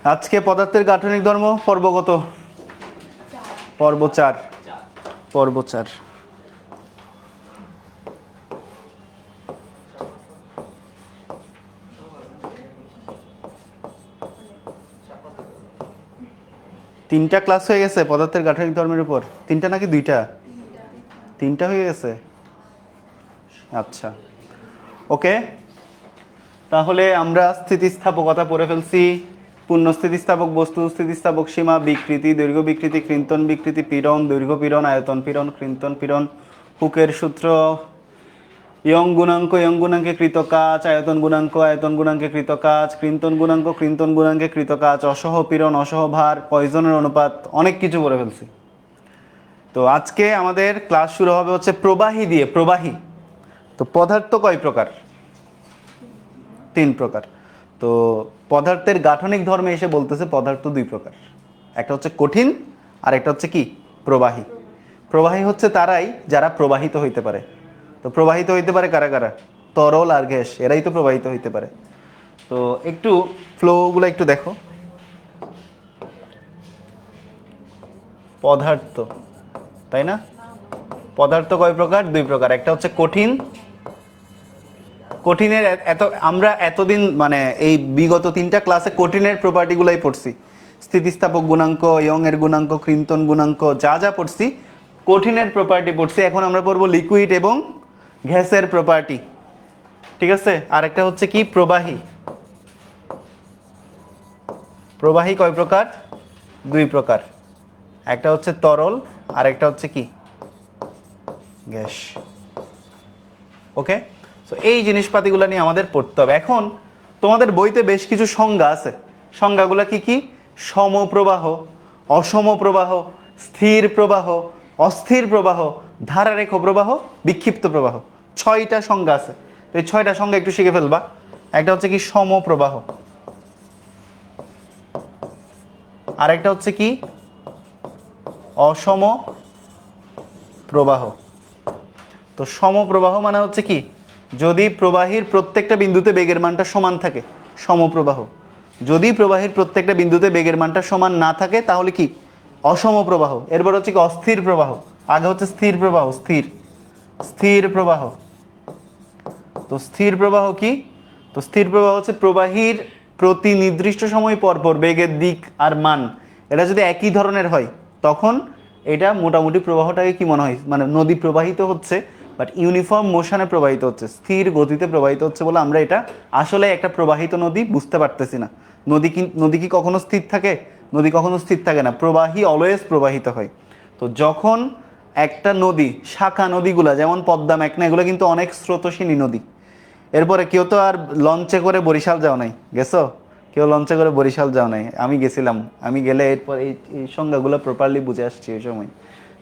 আজকে পদার্থের গাঠনিক ধর্ম পর্ব কত? পর্ব 4। পর্ব 4। তিনটা ক্লাস হয়ে গেছে পদার্থের গাঠনিক ধর্মের উপর। তিনটা নাকি দুইটা? তিনটা হয়ে গেছে। আচ্ছা, ওকে। তাহলে আমরা স্থিতিস্থাপকতা পড়ে ফেলছি। পূর্ণ স্থিতিস্থাপক বস্তু, স্থিতিস্থাপক সীমা, বিকৃতি, দৈর্ঘ্য বিকৃতি, কৃন্তন বিকৃতি, পীড়ন, দৈর্ঘ্য পীড়ন, আয়তন পীড়ন, কৃন্তন পীড়ন, হুকের সূত্র, ইয়ং গুণাঙ্ক, ইয়ং গুণাঙ্কে কৃত কাজ, আয়তন গুণাঙ্ক, আয়তন গুণাঙ্কে কৃত কাজ, কৃন্তন গুণাঙ্ক, কৃন্তন গুণাঙ্কে কৃত কাজ, অসহ পীড়ন, অসহ ভার, পয়জনের অনুপাত, অনেক কিছু পড়ে ফেলছি। তো আজকে আমাদের ক্লাস শুরু হবে হচ্ছে প্রবাহী দিয়ে। প্রবাহী। তো পদার্থ কয় প্রকার? 3 প্রকার। তো পদার্থের গাঠনিক ধর্মে এসে বলতেছে পদার্থ 2 প্রকার। একটা হচ্ছে কঠিন, আর একটা হচ্ছে কি প্রবাহী। প্রবাহী হচ্ছে তারাই যারা প্রবাহিত হইতে পারে। তো প্রবাহিত হইতে পারে কারা কারা? তরল আর গ্যাস, এরাই তো প্রবাহিত হইতে পারে। তো একটু ফ্লোগুলো একটু দেখো। পদার্থ, তাই না? পদার্থ কয় প্রকার? 2 প্রকার। একটা হচ্ছে কঠিন। কঠিনের আমরা এতদিন মানে এই বিগত 3টা ক্লাসে কঠিনের প্রপার্টিগুলাই পড়ছি। স্থিতিস্থাপক গুণাঙ্ক, ইয়ং এর গুণাঙ্ক, কৃন্তন গুণাঙ্ক, যা যা পড়ছি কঠিনের প্রপার্টি পড়ছি। এখন আমরা পড়বো লিকুইড এবং গ্যাসের প্রপার্টি। ঠিক আছে? আর একটা হচ্ছে কি প্রবাহী। প্রবাহী কয় প্রকার? 2 প্রকার। একটা হচ্ছে তরল, আর একটা হচ্ছে কি গ্যাস। ওকে, তো এই জিনিসপাতিগুলো নিয়ে আমাদের পড়তে হবে। এখন তোমাদের বইতে বেশ কিছু সংজ্ঞা আছে। সংজ্ঞাগুলো কি কি? সমপ্রবাহ, অসম প্রবাহ, স্থির প্রবাহ, অস্থির প্রবাহ, ধারারেখ প্রবাহ, বিক্ষিপ্ত প্রবাহ। 6টা সংজ্ঞা আছে। তো এই 6টা সংজ্ঞা একটু শিখে ফেলবা। একটা হচ্ছে কি সমপ্রবাহ, আর একটা হচ্ছে কি অসম প্রবাহ। তো সমপ্রবাহ মানে হচ্ছে কি, যদি প্রবাহীর প্রত্যেকটা বিন্দুতে বেগের মানটা সমান থাকে, সমপ্রবাহ। যদি প্রবাহীর প্রত্যেকটা বিন্দুতে বেগের মানটা সমান না থাকে তাহলে কি অসম প্রবাহ। এরপর হচ্ছে কি অস্থির প্রবাহ। আগে হচ্ছে স্থির প্রবাহ। স্থির স্থির প্রবাহ। তো স্থির প্রবাহ কি? তো স্থির প্রবাহ হচ্ছে প্রবাহীর প্রতি নির্দিষ্ট সময় পর পর বেগের দিক আর মান এটা যদি একই ধরনের হয় তখন এটা মোটামুটি প্রবাহটাকে কি মনে হয়, মানে নদী প্রবাহিত হচ্ছে, বাট ইউনিফর্ম মোশনে প্রবাহিত হচ্ছে, স্থির গতিতে প্রবাহিত হচ্ছে বলে আমরা এটা আসলে একটা প্রবাহিত নদী বুঝতে পারতেছি না। নদী কি কখনো স্থির থাকে? নদী কখনো স্থির থাকে না। প্রবাহী অলওয়েজ প্রবাহিত হয়। তো যখন একটা নদী, শাখা নদীগুলা যেমন পদ্মা, মেঘনা, এগুলো কিন্তু অনেক স্রোতস্বিনী নদী। এরপরে কেউ তো আর লঞ্চে করে বরিশাল যাও নাই, গেছো? কেউ লঞ্চে করে বরিশাল যাও নাই? আমি গেছিলাম। আমি গেলে এরপর এই সংজ্ঞাগুলো প্রপারলি বুঝে আসছি ওই সময়।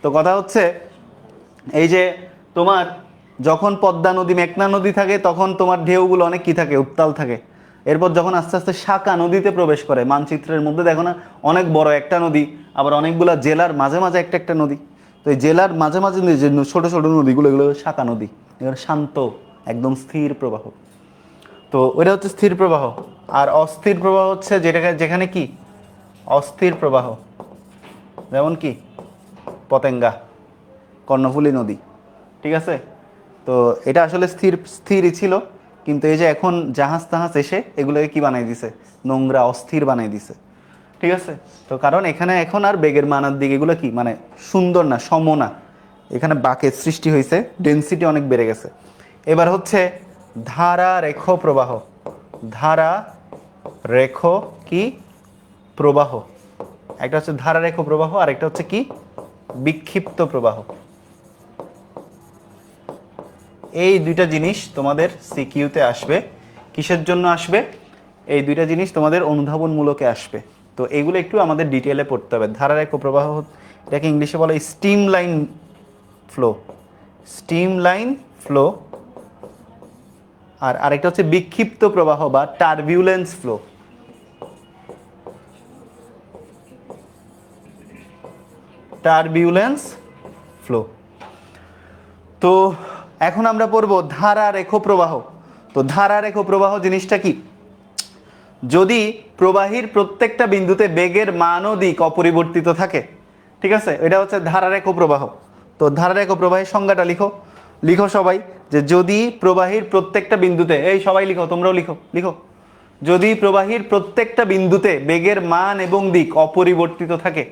তো কথা হচ্ছে এই যে তোমার যখন পদ্মা নদী, মেঘনা নদী থাকে তখন তোমার ঢেউগুলো অনেক কি থাকে, উত্তাল থাকে। এরপর যখন আস্তে আস্তে শাখা নদীতে প্রবেশ করে, মানচিত্রের মধ্যে দেখো না অনেক বড় একটা নদী, আবার অনেকগুলা জেলার মাঝে মাঝে একটা একটা নদী। তো এই জেলার মাঝে মাঝে যে ছোট ছোট নদীগুলো, এগুলো শাখা নদী। এগুলো শান্ত, একদম স্থির প্রবাহ। তো ওইটা হচ্ছে স্থির প্রবাহ। আর অস্থির প্রবাহ হচ্ছে যেখানে কি অস্থির প্রবাহ, যেমন কি পতেঙ্গা, কর্ণফুলী নদী। ঠিক আছে? তো এটা আসলে স্থিরই ছিল, কিন্তু এই যে এখন জাহাজ তাহাজ এসে এগুলোকে কি বানাই দিছে, নোংরা, অস্থির বানাই দিছে। ঠিক আছে? তো কারণ এখানে এখন আর বেগের মানার দিক এগুলো কি মানে সুন্দর না, সম না। এখানে বাঁকের সৃষ্টি হয়েছে, ডেনসিটি অনেক বেড়ে গেছে। এবার হচ্ছে ধারা রেখ প্রবাহ। ধারা রেখ কি প্রবাহ। একটা হচ্ছে ধারা রেখ প্রবাহ, আর একটা হচ্ছে কি বিক্ষিপ্ত প্রবাহ। এই দুইটা জিনিস তোমাদের সিকিউতে আসবে। কিসের জন্য আসবে? এই দুইটা জিনিস তোমাদের অনুধাবনমূলকে আসবে। তো এগুলো একটু আমাদের ডিটেলে পড়তে হবে। ধারারেখ প্রবাহ, এটাকে ইংলিশে বলে steam line flow. Steam line flow. আর আরেকটা হচ্ছে বিক্ষিপ্ত প্রবাহ বা টারবিউলেন্স ফ্লো। টারবিউলেন্স ফ্লো। তো এখন আমরা পড়ব ধারারেখ প্রবাহ। তো ধারারেখ প্রবাহ জিনিসটা কি? যদি প্রবাহীর প্রত্যেকটা বিন্দুতে বেগের মান ও দিক অপরিবর্তিত থাকে, ঠিক আছে, এটা হচ্ছে ধারারেখ প্রবাহ। তো ধারারেখ প্রবাহের সংজ্ঞাটা লিখো, লিখো সবাই, যে যদি প্রবাহীর প্রত্যেকটা বিন্দুতে, এই সবাই লিখো, তোমরাও লিখো, লিখো, যদি প্রবাহীর প্রত্যেকটা বিন্দুতে বেগের মান এবং দিক অপরিবর্তিত থাকে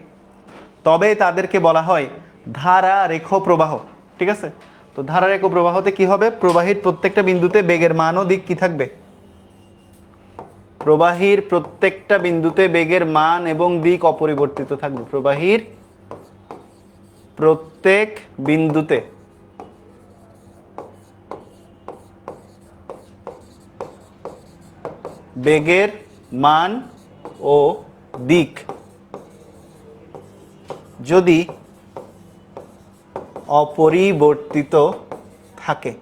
তবে তাদেরকে বলা হয় ধারারেখ প্রবাহ। ঠিক আছে, তো ধারারেখ প্রবাহতে কি হবে? প্রবাহীর প্রত্যেকটা বিন্দুতে বেগের মান ও দিক কি থাকবে? প্রবাহীর প্রত্যেকটা বিন্দুতে বেগের মান এবং দিক অপরিবর্তিত থাকবে। প্রবাহীর প্রত্যেক বিন্দুতে বেগের মান ও দিক যদি অপরিবর্তিত থাকে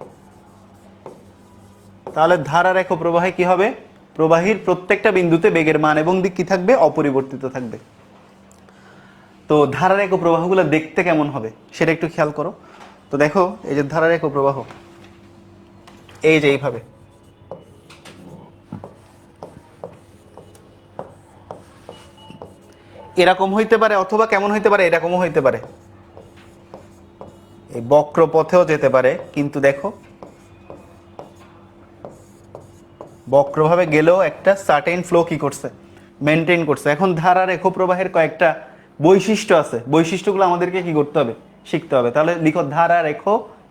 তাহলে ধারারেখ প্রবাহে কি হবে? প্রবাহীর প্রত্যেকটা বিন্দুতে বেগের মান এবং দিক কি থাকবে? অপরিবর্তিত থাকবে। তো ধারারেখ প্রবাহগুলো দেখতে কেমন হবে সেটা একটু খেয়াল করো। তো দেখো, এই যে ধারারেখ প্রবাহ, এই যে এইভাবে, এরকম হইতে পারে অথবা কেমন হইতে পারে, এরকমও হইতে পারে, এই বক্র পথেও যেতে পারে। কিন্তু দেখো, বক্রভাবে গেলেও একটা সার্টেন ফ্লো কি করছে? মেনটেন করছে। এখন ধারারেখ প্রবাহের কয়েকটা বৈশিষ্ট্য আছে, বৈশিষ্ট্যগুলো আমাদেরকে কি করতে হবে? শিখতে হবে। তাহলে লিখো ধারারেখ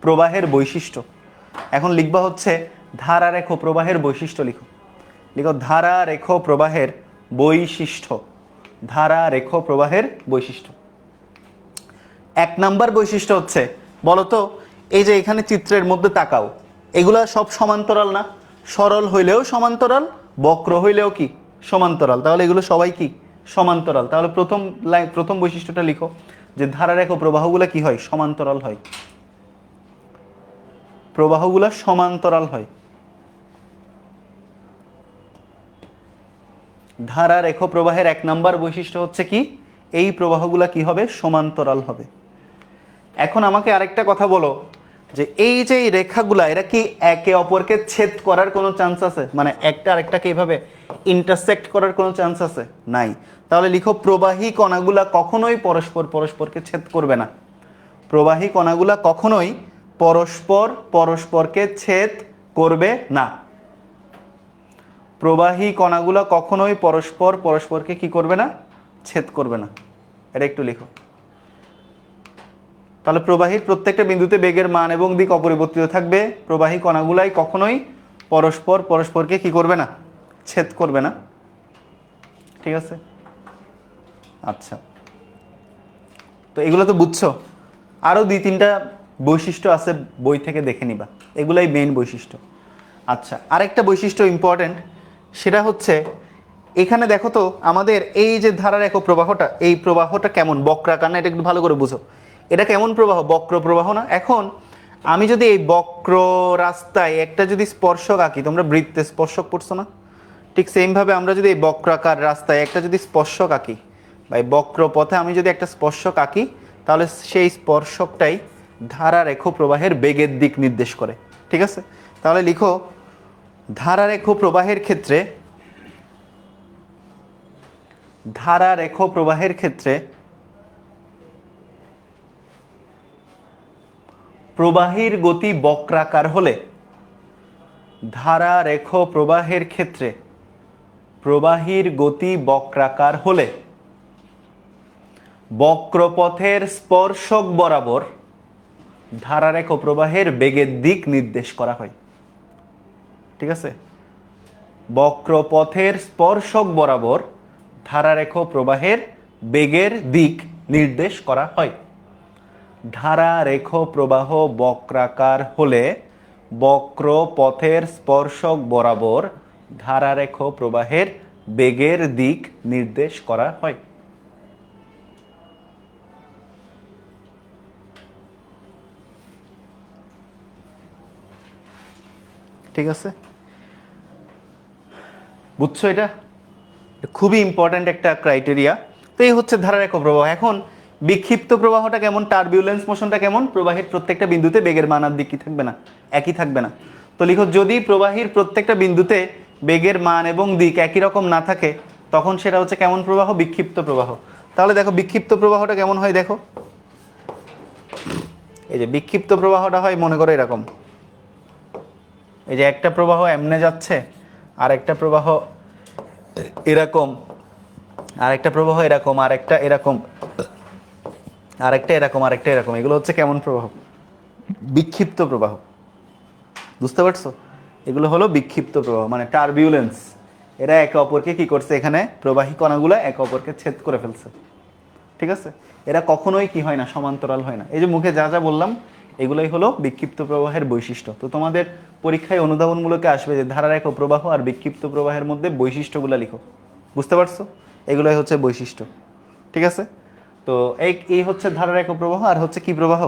প্রবাহের বৈশিষ্ট্য। এখন লিখবা হচ্ছে ধারারেখ প্রবাহের বৈশিষ্ট্য, লিখো, লিখো ধারারেখ প্রবাহের বৈশিষ্ট্য। ধারারেখ প্রবাহের বৈশিষ্ট্য, 1 নাম্বার বৈশিষ্ট্য হচ্ছে, বলতো, এই যে এখানে চিত্রের মধ্যে তাকাও, এগুলা সব সমান্তরাল না? সরল হইলেও সমান্তরাল, বক্র হইলেও কি সমান্তরাল। তাহলে এগুলো সবাই কি সমান্তরাল। তাহলে প্রথম বৈশিষ্ট্যটা লিখো, যে ধারারেখ প্রবাহগুলো কি হয়? সমান্তরাল হয়। প্রবাহগুলো সমান্তরাল হয়। ধারারেখ প্রবাহের 1 নাম্বার বৈশিষ্ট্য হচ্ছে কি? এই প্রবাহগুলো কি হবে? সমান্তরাল হবে। এখন আমাকে আরেকটা কথা বলো, যে এই যে এই রেখাগুলা, এরা কি একে অপরকে ছেদ করার কোনো চান্স আছে? মানে একটা আরেকটাকে এইভাবে ইন্টারসেক্ট করার কোনো চান্স আছে? নাই। তাহলে লিখো, প্রবাহী কণাগুলা কখনোই পরস্পরকে ছেদ করবে না। প্রবাহী কণাগুলা কখনোই পরস্পরকে ছেদ করবে না। প্রবাহী কণাগুলা কখনোই পরস্পরকে কি করবে না? ছেদ করবে না। এটা একটু লিখো। তাহলে প্রবাহীর প্রত্যেকটা বিন্দুতে বেগের মান এবং দিক অপরিবর্তিত থাকবে। প্রবাহী কণাগুলাই কখনোই পরস্পরকে কি করবে না? ছেদ করবে না। ঠিক আছে, আচ্ছা, তো এগুলো তো বুঝছো। আরো 2-3টা বৈশিষ্ট্য আছে, বই থেকে দেখে নিবা, এগুলাই মেইন বৈশিষ্ট্য। আচ্ছা, আরেকটা বৈশিষ্ট্য ইম্পর্টেন্ট, সেটা হচ্ছে এখানে দেখো তো, আমাদের এই যে ধারারেখ প্রবাহটা, এই প্রবাহটা কেমন? বক্রাকার না? এটা একটু ভালো করে বুঝো। এটা কেমন প্রবাহ? বক্র প্রবাহ না? এখন আমি যদি এই বক্র রাস্তায় একটা যদি স্পর্শক আঁকি, তোমরা বৃত্তে স্পর্শক পড়ছো না? ঠিক সেমভাবে আমরা যদি এই বক্রাকার রাস্তায় একটা যদি স্পর্শক আঁকি, বা এই বক্র পথে আমি যদি একটা স্পর্শক আঁকি, তাহলে সেই স্পর্শকটাই ধারারেখ প্রবাহের বেগের দিক নির্দেশ করে। ঠিক আছে, তাহলে লিখো, ধারারেখ প্রবাহের ক্ষেত্রে, ধারারেখ প্রবাহের ক্ষেত্রে প্রবাহীর গতি বক্রাকার হলে, ধারারেখ প্রবাহের ক্ষেত্রে প্রবাহীর গতি বক্রাকার হলে বক্রপথের স্পর্শক বরাবর ধারারেখ প্রবাহের বেগের দিক নির্দেশ করা হয়। ঠিক আছে, বক্রপথের স্পর্শক বরাবর ধারারেখ প্রবাহের বেগের দিক নির্দেশ করা হয়। ধারারেখ প্রবাহ বক্রাকার হলে বক্রপথের স্পর্শক বরাবর ধারারেখ প্রবাহের বেগের দিক নির্দেশ করা হয়। ঠিক আছে, বুঝছো? এটা খুবই ইম্পর্ট্যান্ট একটা ক্রাইটেরিয়া। তো এই হচ্ছে ধারারেখ প্রবাহ। এখন বিক্ষিপ্ত প্রবাহটা কেমন? টারবিউলেন্স মোশনটা কেমন? প্রবাহের প্রত্যেকটা বিন্দুতে বেগের মান আর দিক কি থাকবে না? একই থাকবে না। তো লিখো, যদি প্রবাহীর প্রত্যেকটা বিন্দুতে বেগের মান এবং দিক একই রকম না থাকে, তখন সেটা হচ্ছে কেমন প্রবাহ? বিক্ষিপ্ত প্রবাহ। তাহলে দেখো বিক্ষিপ্ত প্রবাহটা কেমন হয়, দেখো এই যে বিক্ষিপ্ত প্রবাহটা হয় মনে করো এরকম, এই যে একটা প্রবাহ এমনে যাচ্ছে, আর একটা প্রবাহ এরকম, আরেকটা প্রবাহ এরকম, আরেকটা এরকম, আরেকটা এরকম, আরেকটা এরকম, এগুলো হচ্ছে কেমন প্রবাহ? বিক্ষিপ্ত প্রবাহ। বুঝতে পারছো? এগুলো হলো বিক্ষিপ্ত প্রবাহ, মানে টার্বিউলেন্স। এরা একে অপরকে কি করছে, এখানে প্রবাহী কণাগুলো একে অপরকে ছেদ করে ফেলছে। ঠিক আছে? এরা কখনোই কি হয় না, সমান্তরাল হয় না। এই যে মুখে যা যা বললাম এগুলোই হলো বিক্ষিপ্ত প্রবাহের বৈশিষ্ট্য। তো তোমাদের পরীক্ষায় অনুধাবনমূলকে আসবে যে ধারারেখ প্রবাহ আর বিক্ষিপ্ত প্রবাহের মধ্যে বৈশিষ্ট্যগুলো লিখো। বুঝতে পারছো? এগুলোই হচ্ছে বৈশিষ্ট্য। ঠিক আছে? তো এই হচ্ছে ধারারেখ প্রবাহ, আর হচ্ছে কি প্রবাহ?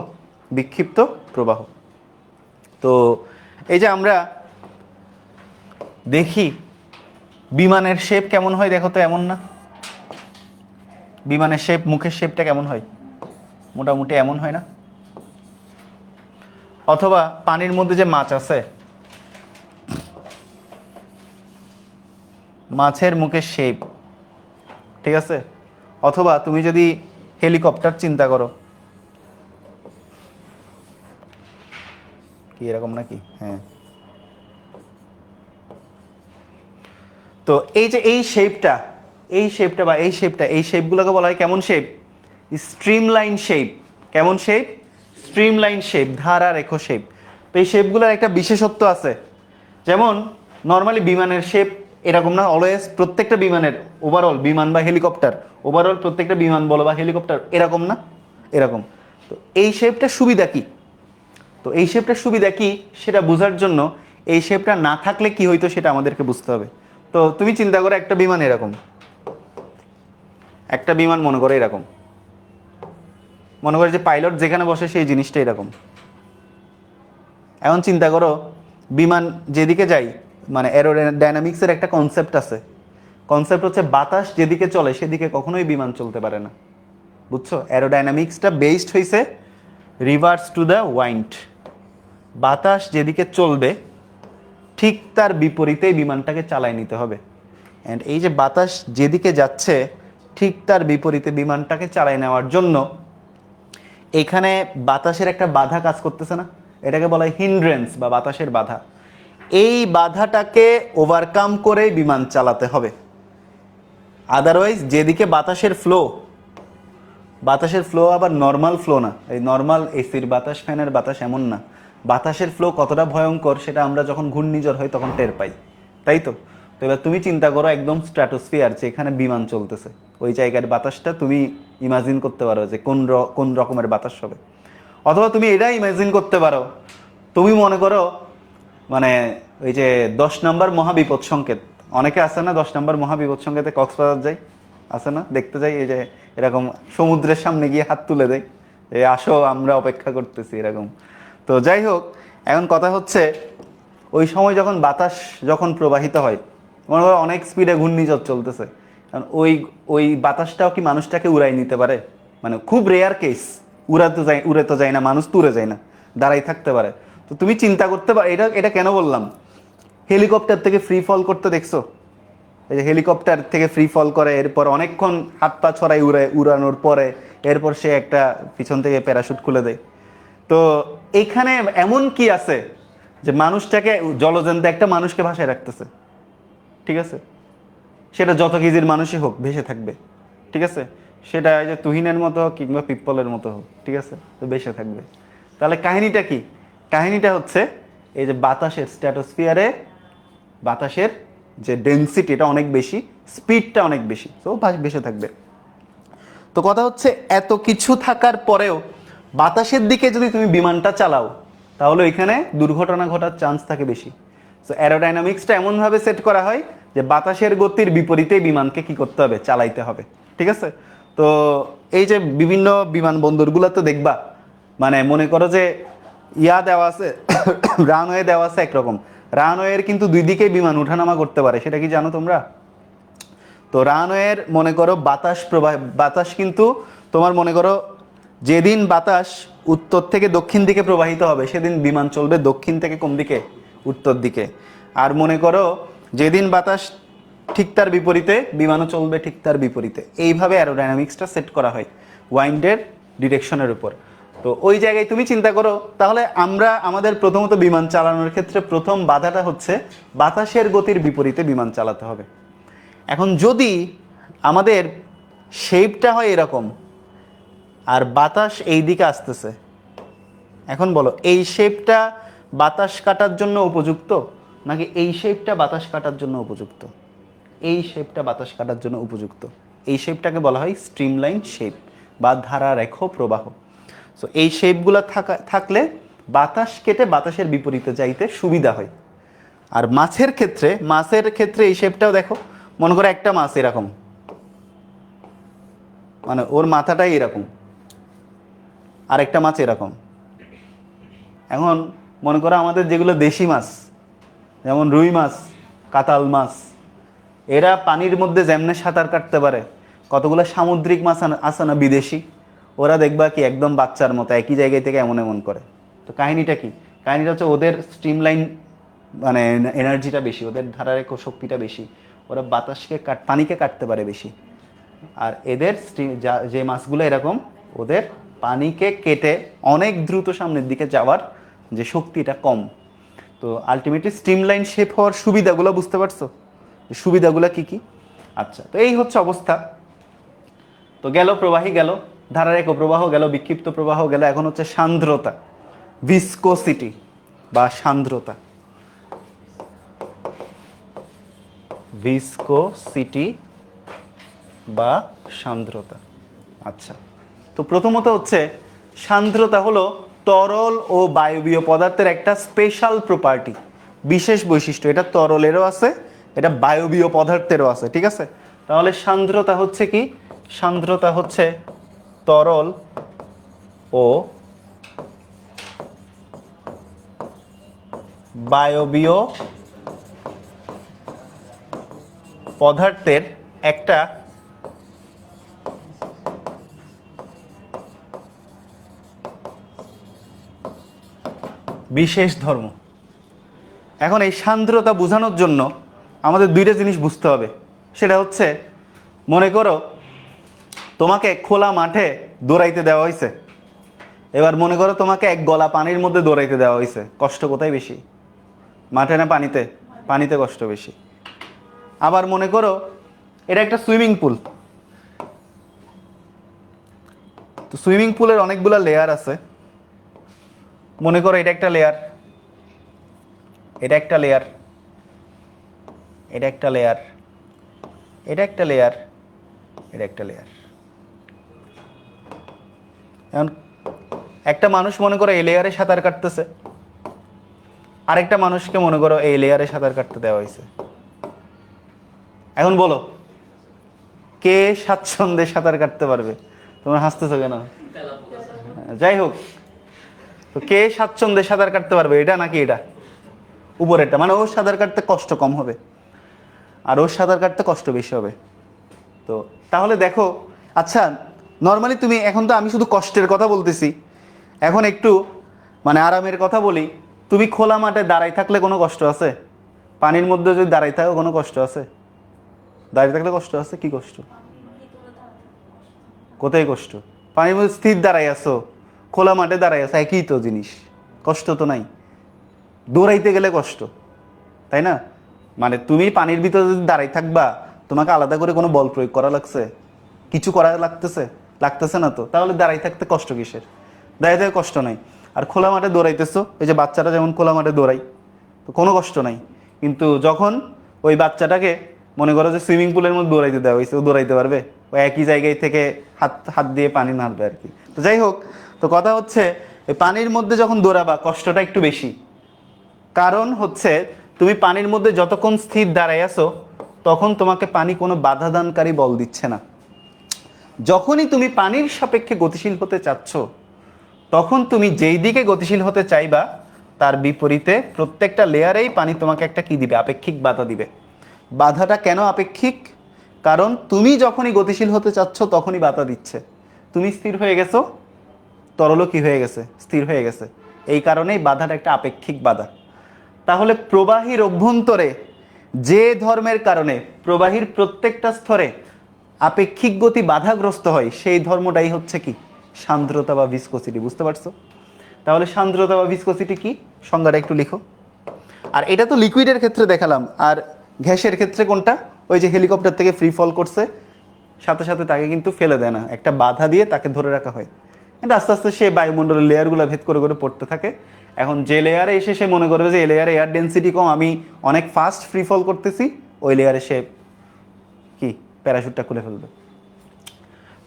বিক্ষিপ্ত প্রবাহ। তো এই যে আমরা দেখি বিমানের শেপ কেমন হয়, দেখো তো, এমন না? বিমানের শেপ, মুখের শেপটা কেমন হয়? মোটামুটি এমন হয় না? অথবা পানির মধ্যে যে মাছ আছে, মাছের মুখের শেপ, ঠিক আছে? অথবা তুমি যদি হেলিকপ্টার চিন্তা করো, কি এরকম নাকি? হ্যাঁ। তো এই যে এই শেপটা, এই শেপটা বা এই শেপটা, এই শেপগুলোকে বলা হয় কেমন শেপ? Streamline shape. কেমন শেপ? স্ট্রিমলাইন শেপ, ধারা রেখো শেপ। তো এই শেপগুলোর একটা বিশেষত্ব আছে। যেমন নর্মালি বিমানের শেপ এরকম না অলওয়েজ, প্রত্যেকটা বিমানের ওভারঅল, বিমান বা হেলিকপ্টার ওভারঅল প্রত্যেকটা বিমান বলো বা হেলিকপ্টার এরকম না, এরকম। তো এই শেপটার সুবিধা কি? তো এই শেপটার সুবিধা কি সেটা বোঝার জন্য এই শেপটা না থাকলে কি হইতো সেটা আমাদেরকে বুঝতে হবে। তো তুমি চিন্তা করো একটা বিমান এরকম, একটা বিমান মনে করো এরকম, মনে করো যে পাইলট যেখানে বসে সেই জিনিসটা এরকম। এখন চিন্তা করো বিমান যেদিকে যাই, মানে অ্যারোডাইনামিক্সের একটা কনসেপ্ট আছে। কনসেপ্ট হচ্ছে বাতাস যেদিকে চলে সেদিকে কখনোই বিমান চলতে পারে না। বুঝছো? অ্যারোডাইনামিক্সটা বেসড হয়েছে রিভার্স টু দ্য ওয়াইন্ড। বাতাস যেদিকে চলবে ঠিক তার বিপরীতেই বিমানটাকে চালায় নিতে হবে। অ্যান্ড এই যে বাতাস যেদিকে যাচ্ছে ঠিক তার বিপরীতে বিমানটাকে চালায় নেওয়ার জন্য এখানে বাতাসের একটা বাধা কাজ করতেছে না? এটাকে বলা হয় হিন্ড্রেন্স বা বাতাসের বাধা। এই বাধাটাকে ওভারকাম করে বিমান চালাতে হবে। আদারওয়াইজ যেদিকে বাতাসের ফ্লো, বাতাসের ফ্লো আবার নর্মাল ফ্লো না, এই নর্মাল এসির বাতাস, ফ্যানের বাতাস এমন না। বাতাসের ফ্লো কতটা ভয়ঙ্কর সেটা আমরা যখন ঘূর্ণিঝড় হয় তখন টের পাই, তাই তো? তো এবার তুমি চিন্তা করো একদম স্ট্র্যাটোস্ফিয়ার, যেখানে বিমান চলতেছে, ওই জায়গার বাতাসটা তুমি ইমাজিন করতে পারো যে কোন রকমের বাতাস হবে। অথবা তুমি এটা ইমাজিন করতে পারো, তুমি মনে করো মানে ওই যে 10 নম্বর মহাবিপদ সংকেত, অনেকে আছে না 10 নম্বর মহাবিপদ সংকেতে কক্সবাজার যায়, আছে না, দেখতে যাই, এই যে এরকম সমুদ্রের সামনে গিয়ে হাত তুলে দেয়, এই আসো আমরা অপেক্ষা করতেছি এরকম। তো যাই হোক, এখন কথা হচ্ছে ওই সময় যখন বাতাস যখন প্রবাহিত হয়, মনে করো অনেক স্পিডে ঘূর্ণিঝড় চলতেছে, কারণ ওই ওই বাতাসটাও কি মানুষটাকে উড়াই নিতে পারে? মানে খুব রেয়ার কেস, উড়ে তো যায় না, মানুষ তো উড়ে যায় না, দাঁড়াই থাকতে পারে। তো তুমি চিন্তা করতে পারো, এটা এটা কেন বললাম, হেলিকপ্টার থেকে ফ্রি ফল করতে দেখছো? এই যে হেলিকপ্টার থেকে ফ্রি ফল করে, এরপর অনেকক্ষণ হাত পা ছড়াই উড়ানোর পরে এরপর সে একটা পিছন থেকে প্যারাশুট খুলে দেয়। তো এইখানে এমন কি আছে যে মানুষটাকে, জলজন্ত একটা মানুষকে ভাসায় রাখতেছে? ঠিক আছে? সেটা যত কেজির মানুষই হোক ভেসে থাকবে। ঠিক আছে? সেটা এই যে তুহিনের মতো হোক কিংবা পিপ্পলের মতো হোক, ঠিক আছে, তো ভেসে থাকবে। তাহলে কাহিনীটা কি? কাহিনীটা হচ্ছে এই যে বাতাসের স্ট্র্যাটোস্ফিয়ারে বাতাসের যে ডেনসিটি এটা অনেক বেশি, স্পিডটা অনেক বেশি, তো ভেসে থাকবে। তো কথা হচ্ছে এত কিছু থাকার পরেও বাতাসের দিকে যদি তুমি বিমানটা চালাও তাহলে এখানে দুর্ঘটনা ঘটার চান্স থাকে বেশি। সো অ্যারোডাইনামিক্সটা এমনভাবে সেট করা হয় যে বাতাসের গতির বিপরীতে বিমানকে কি করতে হবে, চালাইতে হবে। ঠিক আছে? তো এই যে বিভিন্ন বিমানবন্দরগুলোতে দেখবা, মানে মনে করো যে দেওয়া আছে রানওয়ে দেওয়া আছে একরকম, রানওয়ের কিন্তু দুই দিকেই বিমান উঠানামা করতে পারে, সেটা কি জানো তোমরা? তো রানওয়ের মনে করো বাতাস প্রবাহ, বাতাস কিন্তু তোমার মনে করো যেদিন বাতাস উত্তর থেকে দক্ষিণ দিকে প্রবাহিত হবে সেদিন বিমান চলবে দক্ষিণ থেকে কোন দিকে, উত্তর দিকে। আর মনে করো যেদিন বাতাস ঠিক তার বিপরীতে, বিমানও চলবে ঠিক তার বিপরীতে। এইভাবে অ্যারোডাইনামিক্সটা সেট করা হয় ওয়াইন্ডের ডিরেকশনের উপর। তো ওই জায়গায় তুমি চিন্তা করো, তাহলে আমরা আমাদের প্রথমত বিমান চালানোর ক্ষেত্রে প্রথম বাধাটা হচ্ছে বাতাসের গতির বিপরীতে বিমান চালাতে হবে। এখন যদি আমাদের শেপটা হয় এরকম আর বাতাস এই দিকে আসতেছে, এখন বলো এই শেপটা বাতাস কাটার জন্য উপযুক্ত নাকি এই শেপটা বাতাস কাটার জন্য উপযুক্ত? এই শেপটা বাতাস কাটার জন্য উপযুক্ত। এই শেপটাকে বলা হয় স্ট্রিমলাইন শেপ বা ধারারেখ প্রবাহ। সো এই শেপগুলো থাকলে বাতাস কেটে বাতাসের বিপরীতে যাইতে সুবিধা হয়। আর মাছের ক্ষেত্রে এই শেপটাও দেখো, মনে করো একটা মাছ এরকম, মানে ওর মাথাটাই এরকম, আর একটা মাছ এরকম। এখন মনে করো আমাদের যেগুলো দেশি মাছ, যেমন রুই মাছ, কাতাল মাছ, এরা পানির মধ্যে যেমনে সাঁতার কাটতে পারে, কতগুলো সামুদ্রিক মাছ আছে না বিদেশি, ওরা দেখবা কি একদম বাচ্চার মতো একই জায়গায় থেকে এমন এমন করে। তো কাহিনীটা কি? কাহিনীটা হচ্ছে ওদের স্ট্রিমলাইন মানে এনার্জিটা বেশি, ওদের ধারারেখ শক্তিটা বেশি, ওরা পানিকে কাটতে পারে বেশি। আর এদের যে মাছগুলো এরকম, ওদের পানিকে কেটে অনেক দ্রুত সামনের দিকে যাওয়ার যে শক্তিটা কম। তো আলটিমেটলি স্ট্রিমলাইন শেপ হওয়ার সুবিধাগুলো বুঝতে পারছো? সুবিধাগুলো কি কি? আচ্ছা, তো এই হচ্ছে অবস্থা। তো গেল প্রবাহী, গেল ধারারেখ প্রবাহ, গেল বিক্ষিপ্ত প্রবাহ, গেল। এখন হচ্ছে সান্দ্রতা, ভিসকোসিটি বা সান্দ্রতা। ভিসকোসিটি বা সান্দ্রতা। আচ্ছা, তো প্রথমত হচ্ছে সান্দ্রতা হলো তরল ও বায়বীয় পদার্থের একটা স্পেশাল প্রপার্টি, বিশেষ বৈশিষ্ট্য। এটা তরলেরও আছে, এটা বায়বীয় পদার্থেরও আছে, ঠিক আছে? তাহলে সান্দ্রতা হচ্ছে কি? সান্দ্রতা হচ্ছে তরল ও বায়বীয় পদার্থের একটা বিশেষ ধর্ম। এখন এই সান্দ্রতা বোঝানোর জন্য আমাদের দুইটা জিনিস বুঝতে হবে। সেটা হচ্ছে, মনে করো তোমাকে খোলা মাঠে দৌড়াইতে দেওয়া হয়েছে, এবার মনে করো তোমাকে এক গলা পানির মধ্যে দৌড়াইতে দেওয়া হয়েছে, কষ্ট কোথায় বেশি? মাঠে না পানিতে? পানিতে কষ্ট বেশি। আবার মনে করো এটা একটা সুইমিং পুল, তো সুইমিং পুলের অনেকগুলো লেয়ার আছে। মনে করো এটা একটা লেয়ার, এটা একটা লেয়ার, এটা একটা লেয়ার, এটা একটা লেয়ার, এটা একটা লেয়ার। এখন একটা মানুষ মনে করো এই লেয়ারে সাঁতার কাটতেছে, আরেকটা মানুষকে মনে করো এই লেয়ারে সাঁতার কাটতে দেওয়া হয়েছে। এখন বলো কে স্বাচ্ছন্দ্যে সাঁতার কাটতে পারবে? তোমরা হাসতেছো কেন? যাই হোক, তো কে স্বাচ্ছন্দ্যে সাঁতার কাটতে পারবে, এটা নাকি এটা উপরেরটা? মানে ওর সাঁতার কাটতে কষ্ট কম হবে আর ওর সাঁতার কাটতে কষ্ট বেশি হবে। তো তাহলে দেখো, আচ্ছা নর্মালি তুমি, এখন তো আমি শুধু কষ্টের কথা বলতেছি, এখন একটু মানে আরামের কথা বলি। তুমি খোলা মাঠে দাঁড়াই থাকলে কোনো কষ্ট আছে? পানির মধ্যে যদি দাঁড়াই থাকো কোনো কষ্ট আছে? দাঁড়িয়ে থাকলে কষ্ট আছে? কি কষ্ট? কোথায় কষ্ট? পানির মধ্যে স্থির দাঁড়াই আছো, খোলা মাঠে দাঁড়াই আছো, একই তো জিনিস, কষ্ট তো নাই। দৌড়াইতে গেলে কষ্ট, তাই না? মানে তুমি পানির ভিতরে যদি দাঁড়াই থাকবা, তোমাকে আলাদা করে কোনো বল প্রয়োগ করা লাগছে? কিছু করা লাগতেছে? লাগতেছে না তো, তাহলে দাঁড়াই থাকতে কষ্ট কিসের? দাঁড়াই থেকে কষ্ট নাই। আর খোলা মাঠে দৌড়াইতেছো, এই যে বাচ্চারা যেমন খোলা মাঠে দৌড়াই, তো কোনো কষ্ট নাই। কিন্তু যখন ওই বাচ্চাটাকে মনে করো যে সুইমিং পুলের মধ্যে দৌড়াইতে দেওয়া হয়েছে, ও দৌড়াইতে পারবে? ও একই জায়গায় থেকে হাত হাত দিয়ে পানি নাড়বে আর কি। তো যাই হোক, তো কথা হচ্ছে এই পানির মধ্যে যখন দৌড়াবা কষ্টটা একটু বেশি। কারণ হচ্ছে তুমি পানির মধ্যে যতক্ষণ স্থির দাঁড়াই আছো, তখন তোমাকে পানি কোনো বাধাদানকারী বল দিচ্ছে না। যখনই তুমি পানির সাপেক্ষে গতিশীল হতে চাচ্ছ, তখন তুমি যেই দিকে গতিশীল হতে চাইবা তার বিপরীতে প্রত্যেকটা লেয়ারেই পানি তোমাকে একটা কি দিবে? আপেক্ষিক বাধা দিবে। বাধাটা কেন আপেক্ষিক? কারণ তুমি যখনই গতিশীল হতে চাচ্ছ তখনই বাধা দিচ্ছে। তুমি স্থির হয়ে গেছো, তরলও কি হয়ে গেছে? স্থির হয়ে গেছে। এই কারণেই বাধাটা একটা আপেক্ষিক বাধা। তাহলে প্রবাহীর অভ্যন্তরে যে ধর্মের কারণে প্রবাহীর প্রত্যেকটা স্তরে আপেক্ষিক গতি বাধাগ্রস্ত হয় সেই ধর্মটাই হচ্ছে কি সান্দ্রতা বা ভিসকোসিটি। বুঝতে পারছো? তাহলে সান্দ্রতা বা ভিসকোসিটি কি, সংজ্ঞাটা একটু লিখো। আর এটা তো লিকুইডের ক্ষেত্রে দেখালাম, আর গ্যাসের ক্ষেত্রে কোনটা? ওই যে হেলিকপ্টার থেকে ফ্রি ফল করছে, সাথে সাথে তাকে কিন্তু ফেলে দেয় না, একটা বাধা দিয়ে তাকে ধরে রাখা হয়, কিন্তু আস্তে আস্তে সে বায়ুমণ্ডলের লেয়ারগুলো ভেদ করে করে পড়তে থাকে। এখন যে লেয়ারে এসে সে মনে করবে যে এই লেয়ারে এয়ার ডেন্সিটি কম, আমি অনেক ফাস্ট ফ্রি ফল করতেছি, ওই লেয়ারে সে কি প্যারাশুটটা খুলে ফেলবে।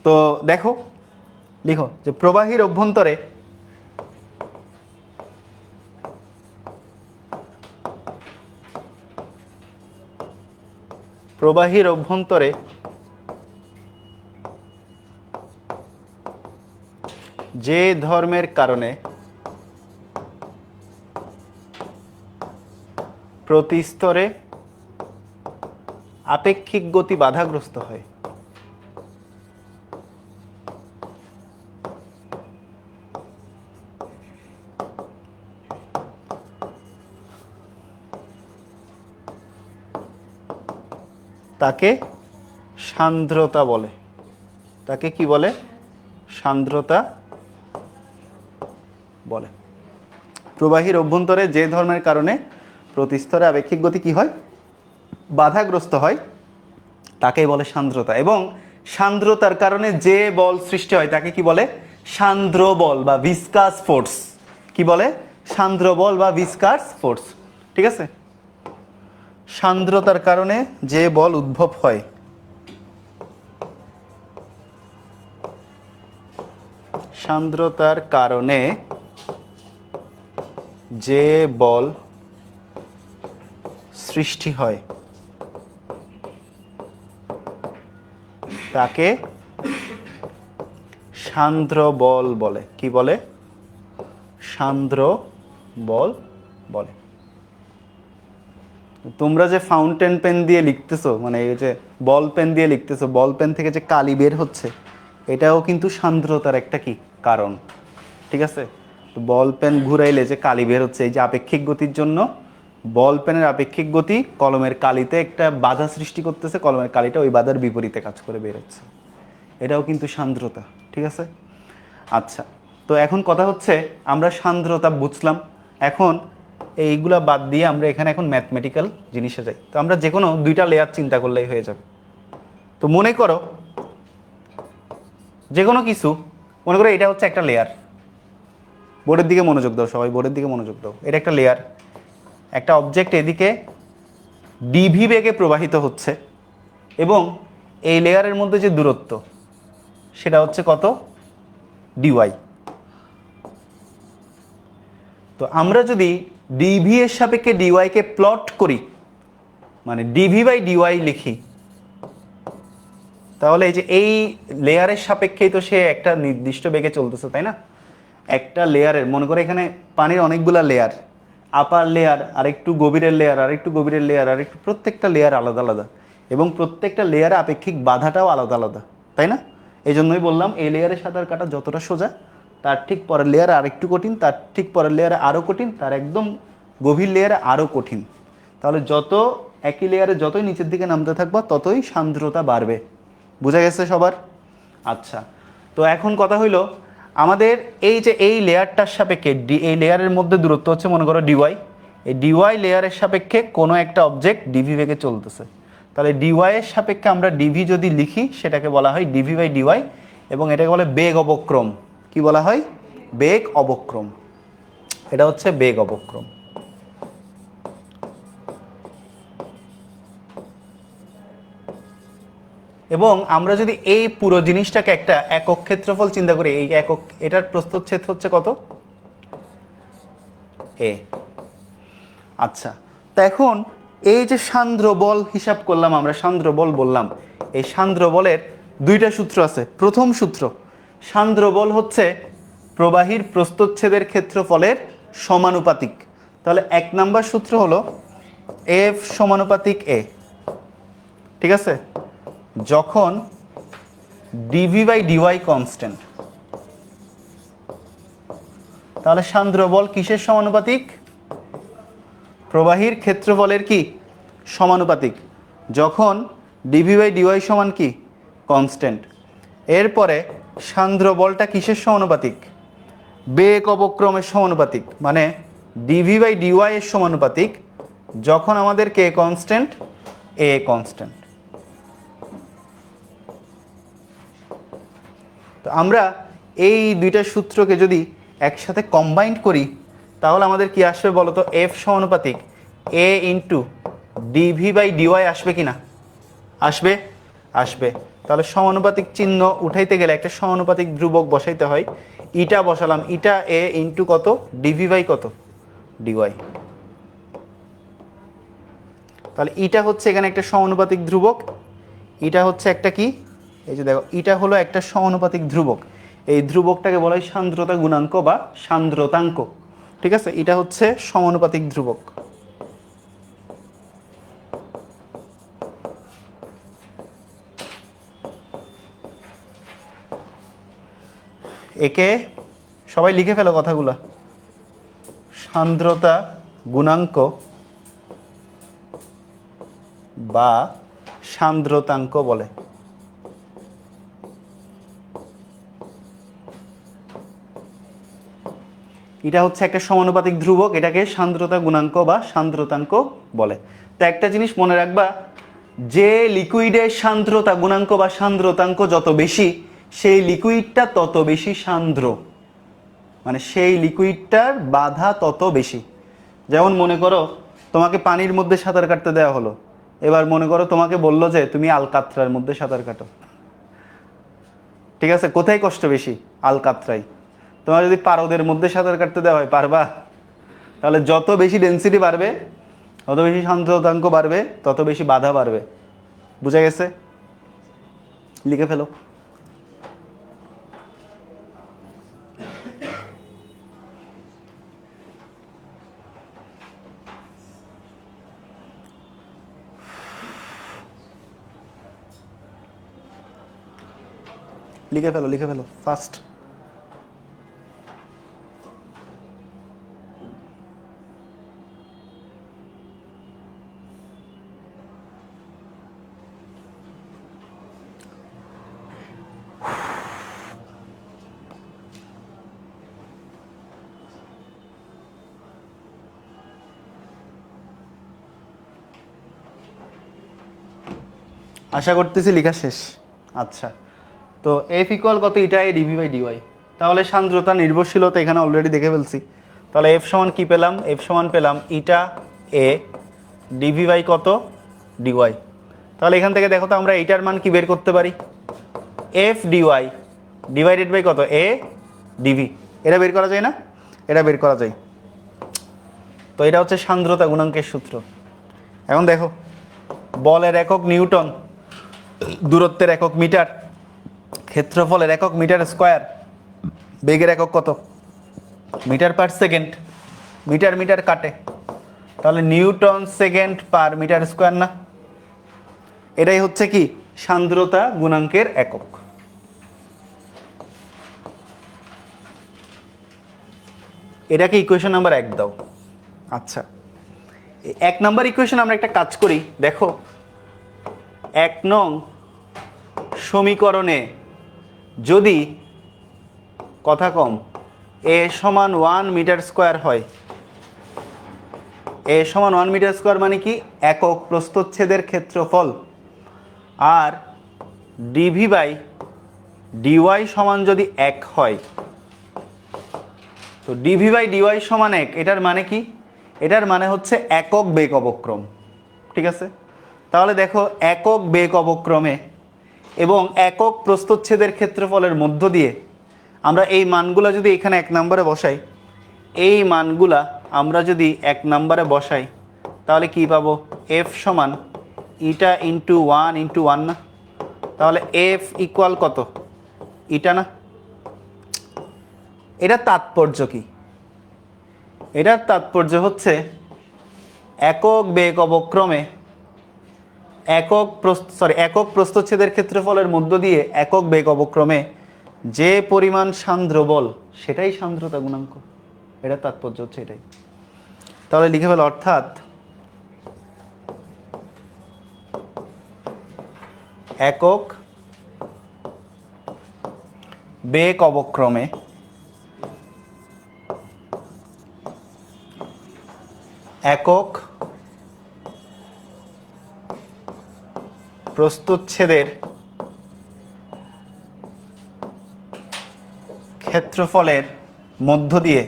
তো দেখো, লিখো যে প্রবাহীর অভ্যন্তরে প্রবাহীর অভ্যন্তরে যে ধর্মের কারণে প্রতি স্তরে আপেক্ষিক গতি বাধাগ্রস্ত হয়, তাকে সান্দ্রতা বলে। তাকে কি বলে? সান্দ্রতা বলে। প্রবাহীর অভ্যন্তরে যে ধর্মের কারণে প্রতি স্তরে আপেক্ষিক গতি কি হয়? বাধাগ্রস্ত হয়, তাকেই বলে সান্দ্রতা। এবং সান্দ্রতার কারণে যে বল সৃষ্টি হয় তাকে কি বলে? সান্দ্র বল বা ভিসকাস ফোর্স। কি বলে? সান্দ্র বল বা ভিসকাস ফোর্স। ঠিক আছে? সান্দ্রতার কারণে যে বল উদ্ভব হয় সান্দ্রতার কারণে যে বল সৃষ্টি হয় তাকে সান্দ্র বল বলে। কি বলে? সান্দ্র বল বলে। তোমরা যে ফাউন্টেন পেন দিয়ে লিখতেছো, মানে এই যে বল পেন দিয়ে লিখতেছো, বল পেন থেকে যে কালি বের হচ্ছে, এটাও কিন্তু সান্দ্রতার একটা কি কারণ। ঠিক আছে? বল পেন ঘুরাইলে যে কালি বের হচ্ছে, এই যে আপেক্ষিক গতির জন্য বল পেনের আপেক্ষিক গতি কলমের কালিতে একটা বাধা সৃষ্টি করতেছে, কলমের কালিটা ওই বাধার বিপরীতে কাজ করে বের হচ্ছে, এটাও কিন্তু সান্দ্রতা। ঠিক আছে? আচ্ছা, তো এখন কথা হচ্ছে আমরা সান্দ্রতা বুঝলাম, এখন এইগুলা বাদ দিয়ে আমরা এখানে এখন ম্যাথমেটিক্যাল জিনিসে যাই। তো আমরা যে কোনো দুইটা লেয়ার চিন্তা করলেই হয়ে যাবে। তো মনে করো যে কোনো কিছু, মনে করো এটা হচ্ছে একটা লেয়ার। বোর্ডের দিকে মনোযোগ দাও, সবাই বোর্ডের দিকে মনোযোগ দাও। এটা একটা লেয়ার, একটা অবজেক্ট এদিকে ডিভি বেগে প্রবাহিত হচ্ছে, এবং এই লেয়ারের মধ্যে যে দূরত্ব সেটা হচ্ছে কত? ডিওয়াই। তো আমরা যদি ডিভি এর সাপেক্ষে ডিওয়াইকে প্লট করি, মানে ডিভি বাই ডিওয়াই লিখি, তাহলে এই যে এই লেয়ারের সাপেক্ষেই তো সে একটা নির্দিষ্ট বেগে চলতেছে, তাই না? একটা লেয়ারের, মনে করে এখানে পানির অনেকগুলা লেয়ার, আপার লেয়ার, আরেকটু গভীরের লেয়ার, আরেকটু গভীরের লেয়ার, আরেকটু, প্রত্যেকটা লেয়ার আলাদা আলাদা, এবং প্রত্যেকটা লেয়ারে আপেক্ষিক বাধাটাও আলাদা আলাদা, তাই না? এই জন্যই বললাম এই লেয়ারে সাঁতার কাটা যতটা সোজা, তার ঠিক পরের লেয়ারে আরেকটু কঠিন, তার ঠিক পরের লেয়ারে আরও কঠিন, তার একদম গভীর লেয়ারে আরও কঠিন। তাহলে যত একই লেয়ারে যতই নিচের দিকে নামতে থাকবা ততই সান্দ্রতা বাড়বে। বুঝা গেছে সবার? আচ্ছা, তো এখন কথা হইলো আমাদের এই যে এই লেয়ারটার সাপেক্ষে এই লেয়ারের মধ্যে দূরত্ব হচ্ছে মনে করো ডিওয়াই, এই ডিওয়াই লেয়ারের সাপেক্ষে কোনো একটা অবজেক্ট ডিভি বেগে চলতেছে, তাহলে ডিওয়াই এর সাপেক্ষে আমরা ডিভি যদি লিখি সেটাকে বলা হয় ডিভি বাই ডিওয়াই, এবং এটাকে বলে বেগ অবক্রম। কি বলা হয়? বেগ অবক্রম। এটা হচ্ছে বেগ অবক্রম। এবং আমরা যদি এই পুরো জিনিসটাকে একটা একক ক্ষেত্রফল চিন্তা করি, এই একক, এটার প্রস্থচ্ছেদ হচ্ছে কত? এ। আচ্ছা, তো এখন এই যে সান্দ্র বল হিসাব করলাম, আমরা সান্দ্র বল বললাম, এই সান্দ্র বলের দুইটা সূত্র আছে। প্রথম সূত্র, সান্দ্র বল হচ্ছে প্রবাহীর প্রস্থচ্ছেদের ক্ষেত্রফলের সমানুপাতিক। তাহলে এক নাম্বার সূত্র হলো এফ সমানুপাতিক এ। ঠিক আছে? যখন ডিভি বাই ডিওয়াই কনস্ট্যান্ট, তাহলে সান্দ্র বল কিসের সমানুপাতিক? প্রবাহীর ক্ষেত্রফলের কি সমানুপাতিক যখন ডিভি বাই ডিওয়াই সমান কি কনস্ট্যান্ট। এরপরে সান্দ্র বলটা কিসের সমানুপাতিক বেগ অবক্রমের সমানুপাতিক, মানে ডিভি বাই ডিওয়াই এর সমানুপাতিক যখন আমাদের কে কনস্ট্যান্ট এ কনস্ট্যান্ট। তো আমরা এই দুইটা সূত্রকে যদি একসাথে কম্বাইন্ড করি তাহলে আমাদের কি আসবে বলতো, এফ সমানুপাতিক এ ইন্টু ডিভি বাই ডিওয়াই আসবে কি না, আসবে আসবে। তাহলে সমানুপাতিক চিহ্ন উঠাইতে গেলে একটা সমানুপাতিক ধ্রুবক বসাইতে হয়, ইটা বসালাম, ইটা এ ইন্টু কত ডিভি বাই কত ডিওয়াই। তাহলে ইটা হচ্ছে এখানে একটা সমানুপাতিক ধ্রুবক, ইটা হচ্ছে একটা কি, এই যে দেখো ইটা হলো একটা সমানুপাতিক ধ্রুবক, এই ধ্রুবকটাকে বলা হয় সান্দ্রতা গুণাঙ্ক বা সান্দ্রতাঙ্ক। ঠিক আছে, এটা হচ্ছে সমানুপাতিক ধ্রুবক। একে সবাই লিখে ফেলো কথাগুলা, সান্দ্রতা গুণাঙ্ক বা সান্দ্রতাঙ্ক বলে। এটা হচ্ছে একটা সমানুপাতিক ধ্রুবক, এটাকে সান্দ্রতা গুণাঙ্ক বা সান্দ্রতাঙ্ক বলে। তো একটা জিনিস মনে রাখবা, যে লিকুইডের সান্দ্রতা গুণাঙ্ক বা সান্দ্রতাঙ্ক যত বেশি সেই লিকুইডটা তত বেশি সান্দ্র, মানে সেই লিকুইডটার বাধা তত বেশি। যেমন মনে করো তোমাকে পানির মধ্যে সাঁতার কাটতে দেওয়া হলো, এবার মনে করো তোমাকে বললো যে তুমি আলকাতরার মধ্যে সাঁতার কাটো, ঠিক আছে, কোথায় কষ্ট বেশি, আলকাতরাই। তোমার যদি পারদের মধ্যে সাঁতার কাটতে দেওয়া হয় পারবা? তাহলে যত বেশি ডেন্সিটি বাড়বে তত বেশি সান্দ্রতাঙ্ক বাড়বে, তত বেশি বাধা বাড়বে। বুঝা গেছে? লিখে ফেলো। লিখে ফেলো, লিখে ফেলো ফাস্ট। আশা করতেছি লেখা শেষ। আচ্ছা, তো এফ ইকুয়াল কত, ইটা এ ডিভি বাই ডিওয়াই। তাহলে সান্দ্রতা নির্ভরশীলতা এখানে অলরেডি দেখে ফেলছি। তাহলে এফ সমান কি পেলাম, এফ সমান পেলাম ইটা এ ডিভি বাই কত ডিওয়াই। তাহলে এখান থেকে দেখো তো আমরা এইটার মান কি বের করতে পারি, এফ ডিওয়াই ডিভাইডেড বাই কত এ ডিভি। এটা বের করা যায় না? এটা বের করা যায়। তো এটা হচ্ছে সান্দ্রতা গুণাঙ্কের সূত্র। এখন দেখো, বলের একক নিউটন, দূরত্বের একক মিটার, ক্ষেত্রফলের একক মিটার স্কোয়ার, বেগের একক কত metre per second, metre metre কাটে, তাহলে newton second per metre square না? এটাই হচ্ছে কি সান্দ্রতা গুণাঙ্কের একক। এটাকে ইকুয়েশন নাম্বার 1 দাও। আচ্ছা, 1 নাম্বার ইকুয়েশন আমরা একটা কাজ করি, দেখো 1 নং সমীকরণে যদি কথা কম এ সমান 1 মিটার স্কোয়ার হয়, এ সমান 1 মিটার স্কোয়ার মানে কি একক প্রস্থচ্ছেদের ক্ষেত্রফল, আর ডিভি বাই ডিওয়াই সমান যদি 1 হয়, তো ডিভি বাই ডিওয়াই সমান 1, এটার মানে কি, এটার মানে হচ্ছে একক বেগ অবক্রম। ঠিক আছে, তাহলে দেখো একক বেগ অবক্রমে এবং একক প্রস্থচ্ছেদের ক্ষেত্রফলের মধ্য দিয়ে আমরা এই মানগুলা যদি এখানে 1 নম্বরে বসাই, এই মানগুলা আমরা যদি 1 নম্বরে বসাই তাহলে কি পাবো, এফ সমান ইটা ইন্টু 1 ইন্টু 1 না? তাহলে এফ ইকুয়াল কত ইটা না? এটার তাৎপর্য কি? এটার তাৎপর্য হচ্ছে একক বেগ অবক্রমে একক প্রস্থচ্ছেদের ক্ষেত্রফলের মধ্য দিয়ে একক বেগ অবক্রমে যে পরিমাণ সান্দ্র বল সেটাই সান্দ্রতা গুণাঙ্ক। এটার তাৎপর্য হচ্ছে এটাই। তাহলে লিখে ফেল, অর্থাৎ একক বেগ অবক্রমে একক প্রস্তুচ্ছেদের ক্ষেত্রফলের মধ্য দিয়ে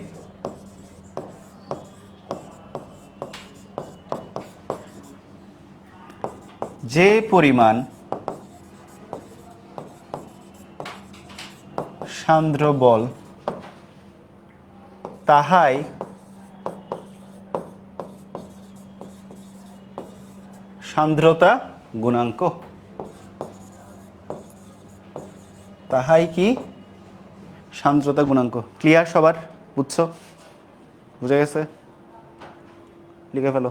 যে পরিমাণ সান্দ্র বল তাহাই সান্দ্রতা গুণাঙ্ক। তাহাই কি? সান্দ্রতা গুণাঙ্ক। ক্লিয়ার সবার? বুঝছো? বুঝে গেছে? লিখে ফেলো।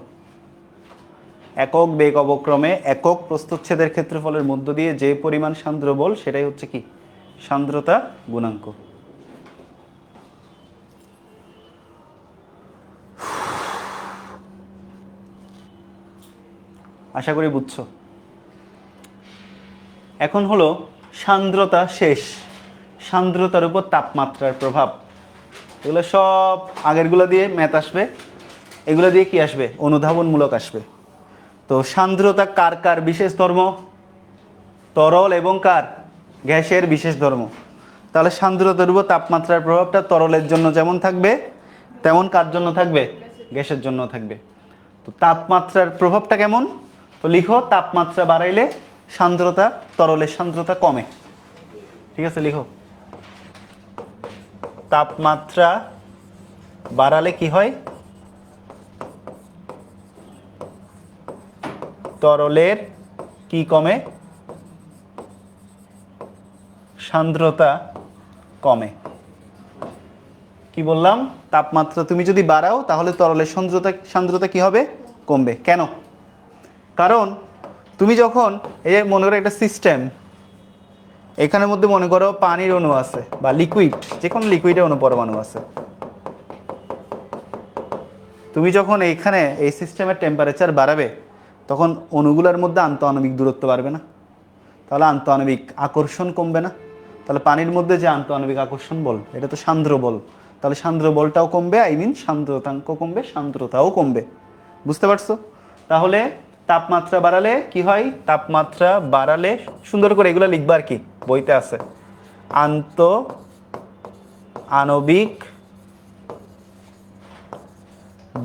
একক বেগ অবক্রমে একক প্রস্থচ্ছেদের ক্ষেত্রফলের মধ্য দিয়ে যে পরিমাণ সান্দ্র বল সেটাই হচ্ছে কি? সান্দ্রতা গুণাঙ্ক। আশা করি বুঝছো। এখন হলো সান্দ্রতা শেষ। সান্দ্রতার উপর তাপমাত্রার প্রভাব। এগুলো সব আগেরগুলো দিয়ে ম্যাথ আসবে, এগুলো দিয়ে কি আসবে? অনুধাবনমূলক আসবে। তো সান্দ্রতা কার কার বিশেষ ধর্ম? তরল এবং কার? গ্যাসের বিশেষ ধর্ম। তাহলে সান্দ্রতার উপর তাপমাত্রার প্রভাবটা তরলের জন্য যেমন থাকবে তেমন কার জন্য থাকবে? গ্যাসের জন্য থাকবে। তো তাপমাত্রার প্রভাবটা কেমন? তো লিখো, তাপমাত্রা বাড়াইলে সান্দ্রতা, তরলের সান্দ্রতা কমে। ঠিক আছে, লিখো। তাপমাত্রা বাড়ালে কি হয়? তরলের কি কমে? সান্দ্রতা কমে। কি বললাম? তাপমাত্রা তুমি যদি বাড়াও তাহলে তরলের সান্দ্রতা কি হবে? কমবে। কেন? কারণ তুমি যখন এই যে মনে করো একটা সিস্টেম, এখানের মধ্যে মনে করো পানির অণু আছে বা লিকুইড, যে কোনো লিকুইডের অণু পরমাণু আছে। তুমি যখন এইখানে এই সিস্টেমের টেম্পারেচার বাড়াবে তখন অণুগুলোর মধ্যে আন্তঃআণবিক দূরত্ব বাড়বে না? তাহলে আন্তঃআণবিক আকর্ষণ কমবে না? তাহলে পানির মধ্যে যে আন্তঃআণবিক আকর্ষণ বল, এটা তো সান্দ্র বল। তাহলে সান্দ্র বলটাও কমবে, সান্দ্রতাঙ্ক কমবে, সান্দ্রতাও কমবে। বুঝতে পারছো? তাহলে তাপমাত্রা বাড়ালে কি হয়? তাপমাত্রা বাড়ালে, সুন্দর করে এগুলো লিখবা আর কি, বইতে আছে। আণবিক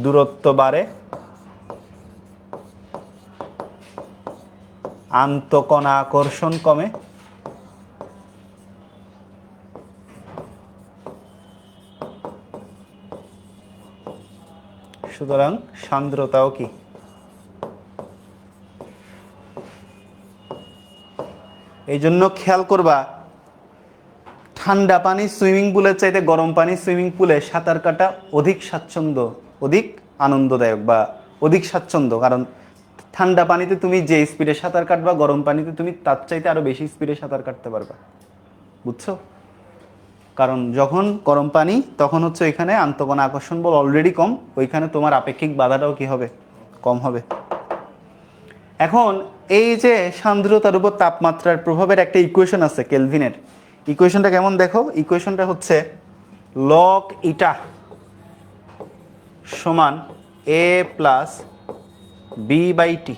দূরত্ব বাড়ে, আন্তঃকণা আকর্ষণ কমে, সুতরাং সান্দ্রতাও কি? এই জন্য খেয়াল করবা, ঠান্ডা পানি সুইমিং পুলের চাইতে গরম পানি সুইমিং পুলে সাঁতার কাটা অধিক স্বাচ্ছন্দ্য, অধিক আনন্দদায়ক বা অধিক স্বাচ্ছন্দ্য। কারণ ঠান্ডা পানিতে তুমি যে স্পিডে সাঁতার কাটবা, গরম পানিতে তুমি তার চাইতে আরো বেশি স্পিডে সাঁতার কাটতে পারবা। বুঝছো? কারণ যখন গরম পানি তখন হচ্ছে এখানে আন্তঃকণা আকর্ষণ বল অলরেডি কম, ওইখানে তোমার আপেক্ষিক বাধাটাও কি হবে? কম হবে। এখন এই যে সান্দ্রতার উপর তাপমাত্রার প্রভাবের একটা ইকুয়েশন আছে কেলভিনের। ইকুয়েশনটা কেমন দেখো? ইকুয়েশনটা হচ্ছে লগ ইটা সমান এ plus B by T.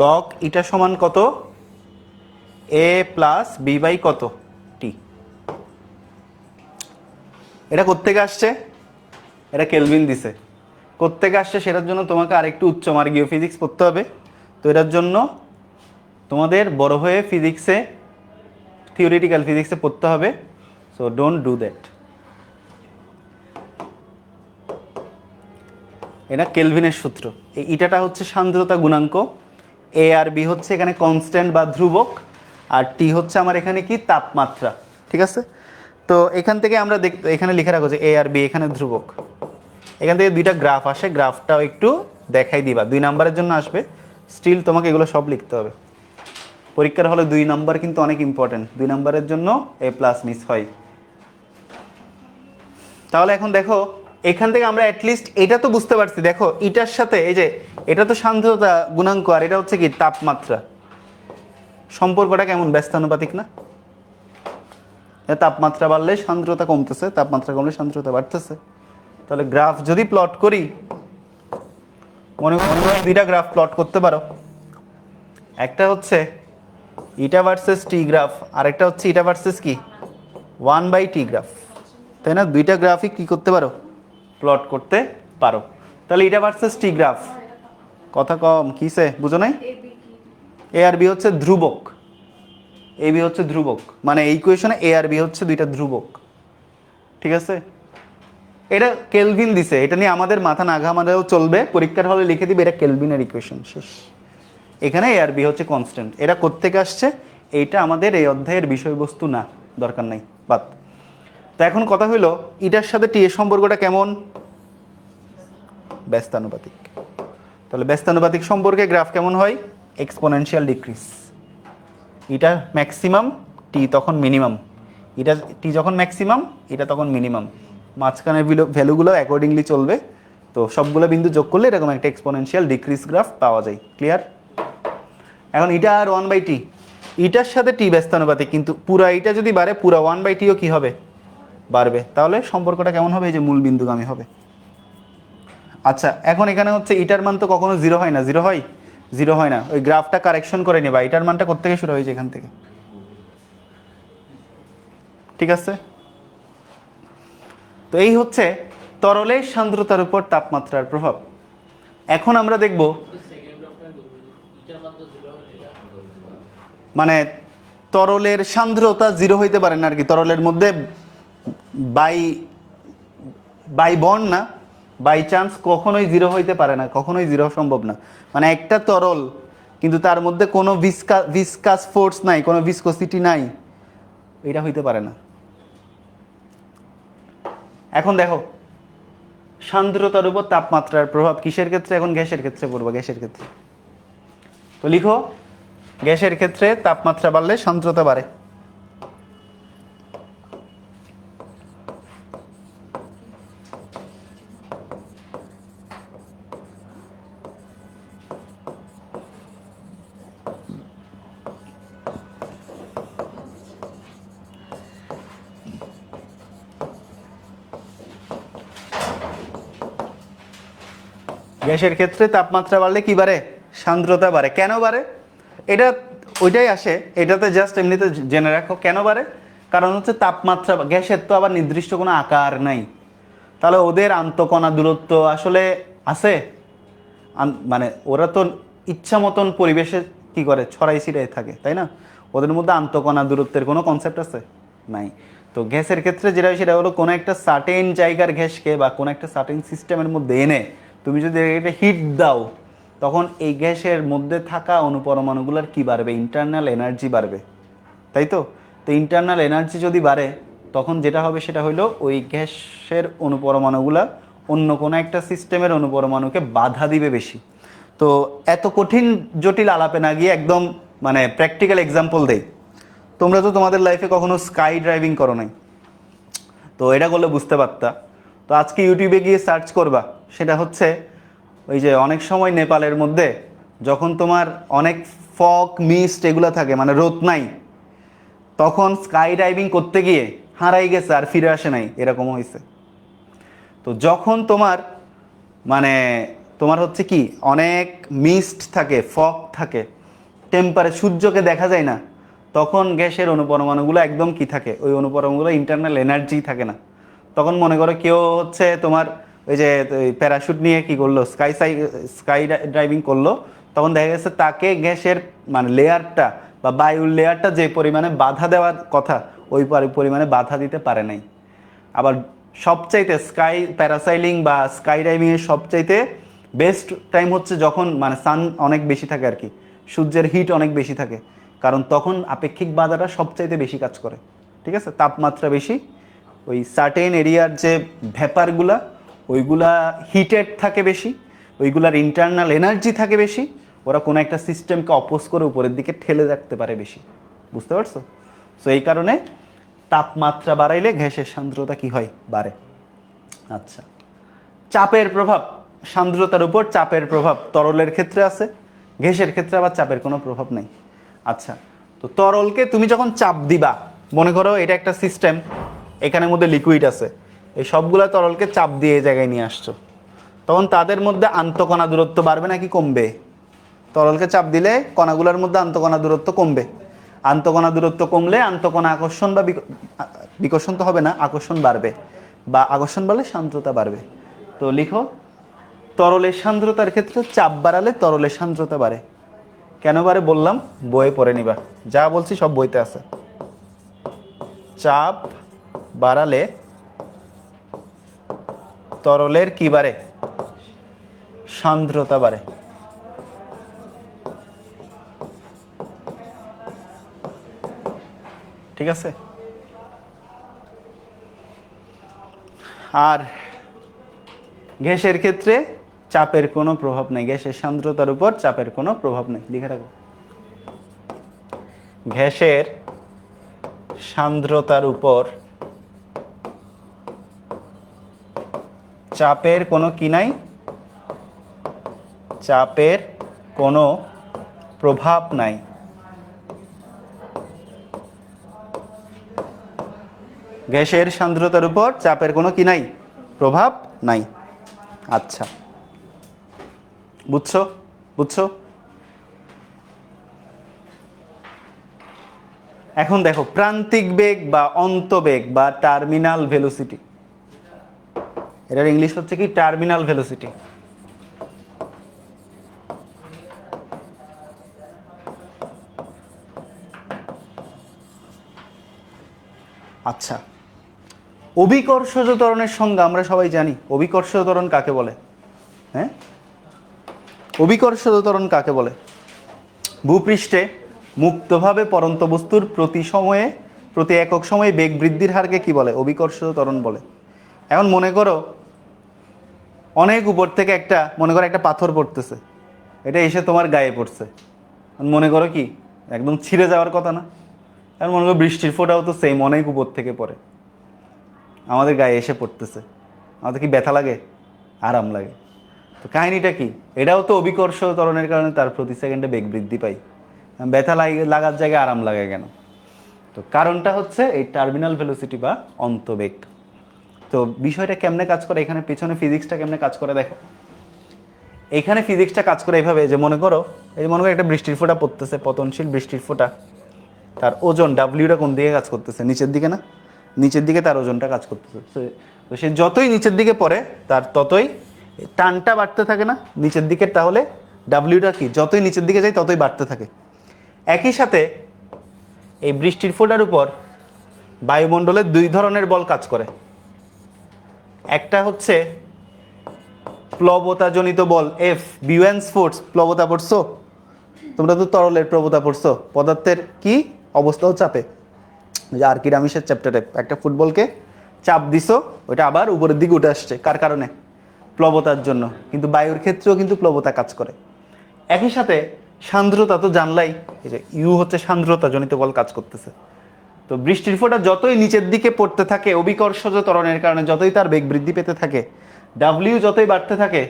Log ইটা সমান কত? এ প্লাস বি বাই কত? টি। এটা কোত্থেকে আসছে? এটা কেলভিন দিছে। কোত্থেকে আসছে সেটার জন্য তোমাকে আরেকটু উচ্চমার্গীয় ফিজিক্স পড়তে হবে। তো এটার জন্য তোমাদের বড় হয়ে ফিজিক্সে, থিওরিটিক্যাল ফিজিক্সে পড়তে হবে। So don't do that. এটা কেলভিনের সূত্র। এই ইটাটা হচ্ছে সান্দ্রতা গুণাঙ্ক, এ আর বি হচ্ছে এখানে কনস্ট্যান্ট বা ধ্রুবক, আর টি হচ্ছে আমার এখানে কি? তাপমাত্রা। ঠিক আছে? তো এখান থেকে আমরা এখানে লিখে রাখো যে এ আর বি এখানে ধ্রুবক। এখান থেকে দুইটা গ্রাফ আসে, গ্রাফটাও একটু দেখাই দিবা। 2 নাম্বারের জন্য আসবে, স্টিল তোমাকে এগুলো সব লিখতে হবে। পরীক্ষার হলে 2 নাম্বার কিন্তু অনেক ইম্পর্টেন্ট। 2 নাম্বারের জন্য এ প্লাস মিস হয়। তাহলে এখন দেখো এখান থেকে আমরা অ্যাটলিস্ট এটা তো বুঝতে পারছি, দেখো এটার সাথে এই যে এটা তো সান্দ্রতা গুণাঙ্ক আর এটা হচ্ছে কি তাপমাত্রা, সম্পর্কটা কেমন? ব্যস্তানুপাতিক না? তাপমাত্রা বাড়লে সান্দ্রতা কমতেছে, তাপমাত্রা কমলে সান্দ্রতা বাড়তেছে। তাহলে গ্রাফ যদি প্লট করি, মনে মনে দুইটা গ্রাফ প্লট করতে পারো, একটা হচ্ছে ইটা ভার্সেস টি গ্রাফ, আর একটা হচ্ছে ইটা ভার্সেস কি 1/t গ্রাফ, তাই না? দুইটা গ্রাফই কি করতে পারো? প্লট করতে পারো। তাহলে ইটা ভার্সেস টি গ্রাফ, কথা কম কিসে বুঝো নাই? এ আর বি হচ্ছে ধ্রুবক, এ বি হচ্ছে ধ্রুবক, মানে এই ইকুয়েশনে এ আর বি হচ্ছে দুইটা ধ্রুবক, ঠিক আছে? এটা কেলভিন দিছে, এটা নিয়ে আমাদের মাথা না ঘামালেও চলবে, পরীক্ষার হলে লিখে দিবে এটা কেলভিনের ইকুয়েশন, শেষ। এখানে এ আর বি হচ্ছে কনস্ট্যান্ট, এরা কোত্থেকে আসছে এইটা আমাদের এই অধ্যায়ের বিষয়বস্তু না, দরকার নাই, বাদ। তো এখন কথা হইলো ইটার সাথে টি এর সম্পর্কটা কেমন? ব্যস্তানুপাতিক। তাহলে ব্যস্তানুপাতিক সম্পর্কে গ্রাফ কেমন হয়? Exponential decrease. এটা ম্যাক্সিমাম, টি তখন মিনিমাম, এটা টি যখন ম্যাক্সিমাম এটা তখন মিনিমাম, মাঝখানের ভ্যালুগুলো অ্যাকর্ডিংলি চলবে। তো সবগুলো বিন্দু যোগ করলে এরকম একটা এক্সপোনেনশিয়াল ডিক্রিজ গ্রাফ পাওয়া যায়। ক্লিয়ার? এখন এটা আর 1/t, ইটার সাথে টি ব্যস্তানুপাতিক, কিন্তু পুরা এটা যদি বাড়ে পুরা 1/tও কি হবে? বাড়বে। তাহলে সম্পর্কটা কেমন হবে? এই যে মূল বিন্দুগামী হবে। আচ্ছা, এখন এখানে হচ্ছে ইটার মান তো কখনো জিরো হয় না, জিরো হয়? জিরো হয় না, ওই গ্রাফটা কারেকশন করে নেবা, ইটার মানটা কোত্থেকে শুরু হয়েছে? এখান থেকে, ঠিক আছে? তো এই হচ্ছে তরলের সান্দ্রতার উপর তাপমাত্রার প্রভাব। এখন আমরা দেখব মানে তরলের সান্দ্রতা জিরো হইতে পারে না আর কি, তরলের মধ্যে বাই বাই বন্ড না, বাই চান্স কখনোই জিরো হইতে পারে না, কখনোই জিরো সম্ভব না। মানে একটা তরল কিন্তু তার মধ্যে কোনো ভিসকাস ফোর্স নাই, কোনো ভিসকোসিটি নাই, এটা হইতে পারে না। এখন দেখো সান্দ্রতার উপর তাপমাত্রার প্রভাব কিসের ক্ষেত্রে? এখন গ্যাসের ক্ষেত্রে পড়বো, গ্যাসের ক্ষেত্রে। তো লিখো, গ্যাসের ক্ষেত্রে তাপমাত্রা বাড়লে সান্দ্রতা বাড়ে। গ্যাসের ক্ষেত্রে তাপমাত্রা বাড়লে কি বাড়ে? সান্দ্রতা বাড়ে। কেন বাড়ে? এটা ওইটাই আসে, এটাতে জাস্ট এমনিতে জেনে রাখো কেন বাড়ে। কারণ হচ্ছে তাপমাত্রা, গ্যাসের তো আবার নির্দিষ্ট কোনো আকার নাই, তাহলে ওদের আন্তঃকণা দূরত্ব আসলে আছে? মানে ওরা তো ইচ্ছা মতন পরিবেশে কি করে, ছড়াই ছিটাই থাকে, তাই না? ওদের মধ্যে আন্তঃকণা দূরত্বের কোনো কনসেপ্ট আছে? নাই। তো গ্যাসের ক্ষেত্রে যেটা হয় সেটা হলো কোনো একটা সার্টেন জায়গার গ্যাসকে বা কোনো একটা সার্টেন সিস্টেমের মধ্যে এনে তুমি যদি এটা হিট দাও, তখন এই গ্যাসের মধ্যে থাকা অণুপরমাণুগুলোর কি বাড়বে? ইন্টারনাল এনার্জি বাড়বে, তাই তো? তো ইন্টারনাল এনার্জি যদি বাড়ে, তখন যেটা হবে সেটা হলো ওই গ্যাসের অণুপরমাণুগুলা অন্য কোনো একটা সিস্টেমের অণুপরমাণুকে বাধা দিবে বেশি। তো এত কঠিন জটিল আলাপে না গিয়ে একদম মানে প্র্যাকটিক্যাল এক্সাম্পল দেই। তোমরা তো তোমাদের লাইফে কখনো স্কাই ড্রাইভিং করো নাই, তো এটা করলে বুঝতে পারতা। তো আজকে ইউটিউবে গিয়ে সার্চ করবা, সেটা হচ্ছে ওই যে অনেক সময় নেপালের মধ্যে যখন তোমার অনেক ফগ মিস্ট এগুলো থাকে, মানে রোদ নাই, তখন স্কাই ডাইভিং করতে গিয়ে হারাই গেছে আর ফিরে আসে নাই, এরকম হয়েছে। তো যখন তোমার মানে তোমার হচ্ছে কি অনেক মিস্ট থাকে, ফগ থাকে, সূর্যকে দেখা যায় না, তখন গ্যাসের অণুপরমাণুগুলো একদম কি থাকে, ওই অণুপরমাণুগুলো ইন্টারনাল এনার্জি থাকে না। তখন মনে করো কেউ হচ্ছে তোমার ওই যে প্যারাশুট নিয়ে কি করলো, স্কাই ড্রাইভিং করলো, তখন দেখা গেছে তাকে গ্যাসের মানে লেয়ারটা বা বায়ুর লেয়ারটা যে পরিমাণে বাধা দেওয়ার কথা ওই পরিমাণে বাধা দিতে পারে নাই। আবার সবচাইতে স্কাই প্যারাসাইলিং বা স্কাই ডাইভিংয়ের সবচাইতে বেস্ট টাইম হচ্ছে যখন মানে সান অনেক বেশি থাকে আর কি, সূর্যের হিট অনেক বেশি থাকে, কারণ তখন আপেক্ষিক বাধাটা সবচাইতে বেশি কাজ করে, ঠিক আছে? তাপমাত্রা বেশি, ওই সার্টেন এরিয়ার যে ভ্যাপারগুলা ওইগুলা হিটেড থাকে বেশি, ওইগুলার ইন্টারনাল এনার্জি থাকে বেশি, ওরা কোনো একটা সিস্টেমকে অপোজ করে উপরের দিকে ঠেলে রাখতে পারে বেশি। বুঝতে পারছো? সো এই কারণে তাপমাত্রা বাড়াইলে গ্যাসের সান্দ্রতা কি হয়? বাড়ে। আচ্ছা, চাপের প্রভাব, সান্দ্রতার উপর চাপের প্রভাব তরলের ক্ষেত্রে আছে, গ্যাসের ক্ষেত্রে আবার চাপের কোনো প্রভাব নেই। আচ্ছা, তো তরলকে তুমি যখন চাপ দিবা, মনে করো এটা একটা সিস্টেম, এখানের মধ্যে লিকুইড আছে, এই সবগুলা তরলকে চাপ দিয়ে এই জায়গায় নিয়ে আসছো, তখন তাদের মধ্যে আন্তঃকণা দূরত্ব বাড়বে নাকি কমবে? তরলকে চাপ দিলে কণাগুলোর মধ্যে আন্তঃকণা দূরত্ব কমবে। আন্তঃকণা দূরত্ব কমলে আন্তঃকণা আকর্ষণ বা বিকর্ষণ তো হবে না, আকর্ষণ বাড়বে, বা আকর্ষণ বাড়লে সান্দ্রতা বাড়বে। তো লিখো, তরলের সান্দ্রতার ক্ষেত্রে চাপ বাড়ালে তরলের সান্দ্রতা বাড়ে। কেন বাড়ে বললাম, বইয়ে পড়ে নিবা, যা বলছি সব বইতে আছে। চাপ বাড়ালে তরলের কি বাড়ে? সান্দ্রতা বাড়ে। ঠিক আছে? আর গ্যাসের ক্ষেত্রে চাপের কোনো প্রভাব নেই, গ্যাসের সান্দ্রতার উপর চাপের কোনো প্রভাব নেই। লিখে রাখো, গ্যাসের সান্দ্রতার উপর চাপের কোনো কি নাই? চাপের কোনো প্রভাব নাই। গ্যাসের সান্দ্রতার উপর চাপের কোনো কি নাই? প্রভাব নাই। আচ্ছা, বুঝছো? বুঝছো? এখন দেখো, প্রান্তিক বেগ বা অন্তবেগ বা টার্মিনাল ভেলোসিটি, এটার ইংলিশ হচ্ছে কি? Terminal velocity. আচ্ছা, অভিকর্ষজ ত্বরণের সংজ্ঞা আমরা সবাই জানি। অভিকর্ষজ ত্বরণ কাকে বলে? হ্যাঁ, অভিকর্ষজ ত্বরণ কাকে বলে? ভূপৃষ্ঠে মুক্তভাবে পড়ন্ত বস্তুর প্রতি একক সময়ে বেগ বৃদ্ধির হারকে কি বলে? অভিকর্ষজ ত্বরণ বলে। এখন মনে করো অনেক উপর থেকে একটা পাথর পড়তেছে, এটা এসে তোমার গায়ে পড়ছে, মনে করো কি একদম ছিঁড়ে যাওয়ার কথা না? এখন মনে করো বৃষ্টির ফোঁটাও তো সেম, অনেক উপর থেকে পড়ে, আমাদের গায়ে এসে পড়তেছে, আমাদের কি ব্যথা লাগে? আরাম লাগে। তো কাহিনীটা কি? এটাও তো অভিকর্ষ ত্বরণের কারণে তার প্রতি সেকেন্ডে বেগ বৃদ্ধি পাই। ব্যথা লাগার জায়গায় আরাম লাগে কেন? তো কারণটা হচ্ছে এই টার্মিনাল ভেলোসিটি বা অন্তবেগ। তো বিষয়টা কেমনে কাজ করে, এখানে পিছনে ফিজিক্সটা কেমনে কাজ করে দেখো। এখানে ফিজিক্সটা কাজ করে এইভাবে যে মনে করো একটা বৃষ্টির ফোঁটা পড়তেছে, পতনশীল বৃষ্টির ফোঁটা, তার ওজন ডাব্লিউটা কোন দিকে কাজ করতেছে? নিচের দিকে না? নিচের দিকে তার ওজনটা কাজ করতেছে। তো সে যতই নিচের দিকে পড়ে তার ততই টানটা বাড়তে থাকে না নিচের দিকে, তাহলে ডাব্লিউটা কি? যতই নিচের দিকে যায় ততই বাড়তে থাকে। একই সাথে এই বৃষ্টির ফোঁটার উপর বায়ুমণ্ডলে দুই ধরনের বল কাজ করে। একটা হচ্ছে প্লবতাজনিত বল, এফ, বিউয়েন্স ফোর্স। প্লবতা পড়ছো তোমরা তো? তরলের প্রবতা পড়ছো। পদার্থের কি অবস্থাও চাপে, যে আর্কিমিডিসের চ্যাপ্টারে একটা ফুটবলকে চাপ দিছো, ওইটা আবার উপরের দিকে উঠে আসছে, কার কারণে? প্লবতার জন্য। কিন্তু বায়ুর ক্ষেত্রেও কিন্তু প্লবতা কাজ করে। একই সাথে সান্দ্রতা তো জানলাই, এই যে ইউ হচ্ছে সান্দ্রতা জনিত বল কাজ করতেছে। তো বৃষ্টির ফোঁটা যতই নিচের দিকে পড়তে থাকে অভিকর্ষজ ত্বরণের কারণে, যতই তার বেগ বৃদ্ধি পেতে থাকে, ডাব্লিউ যতই বাড়তে থাকে,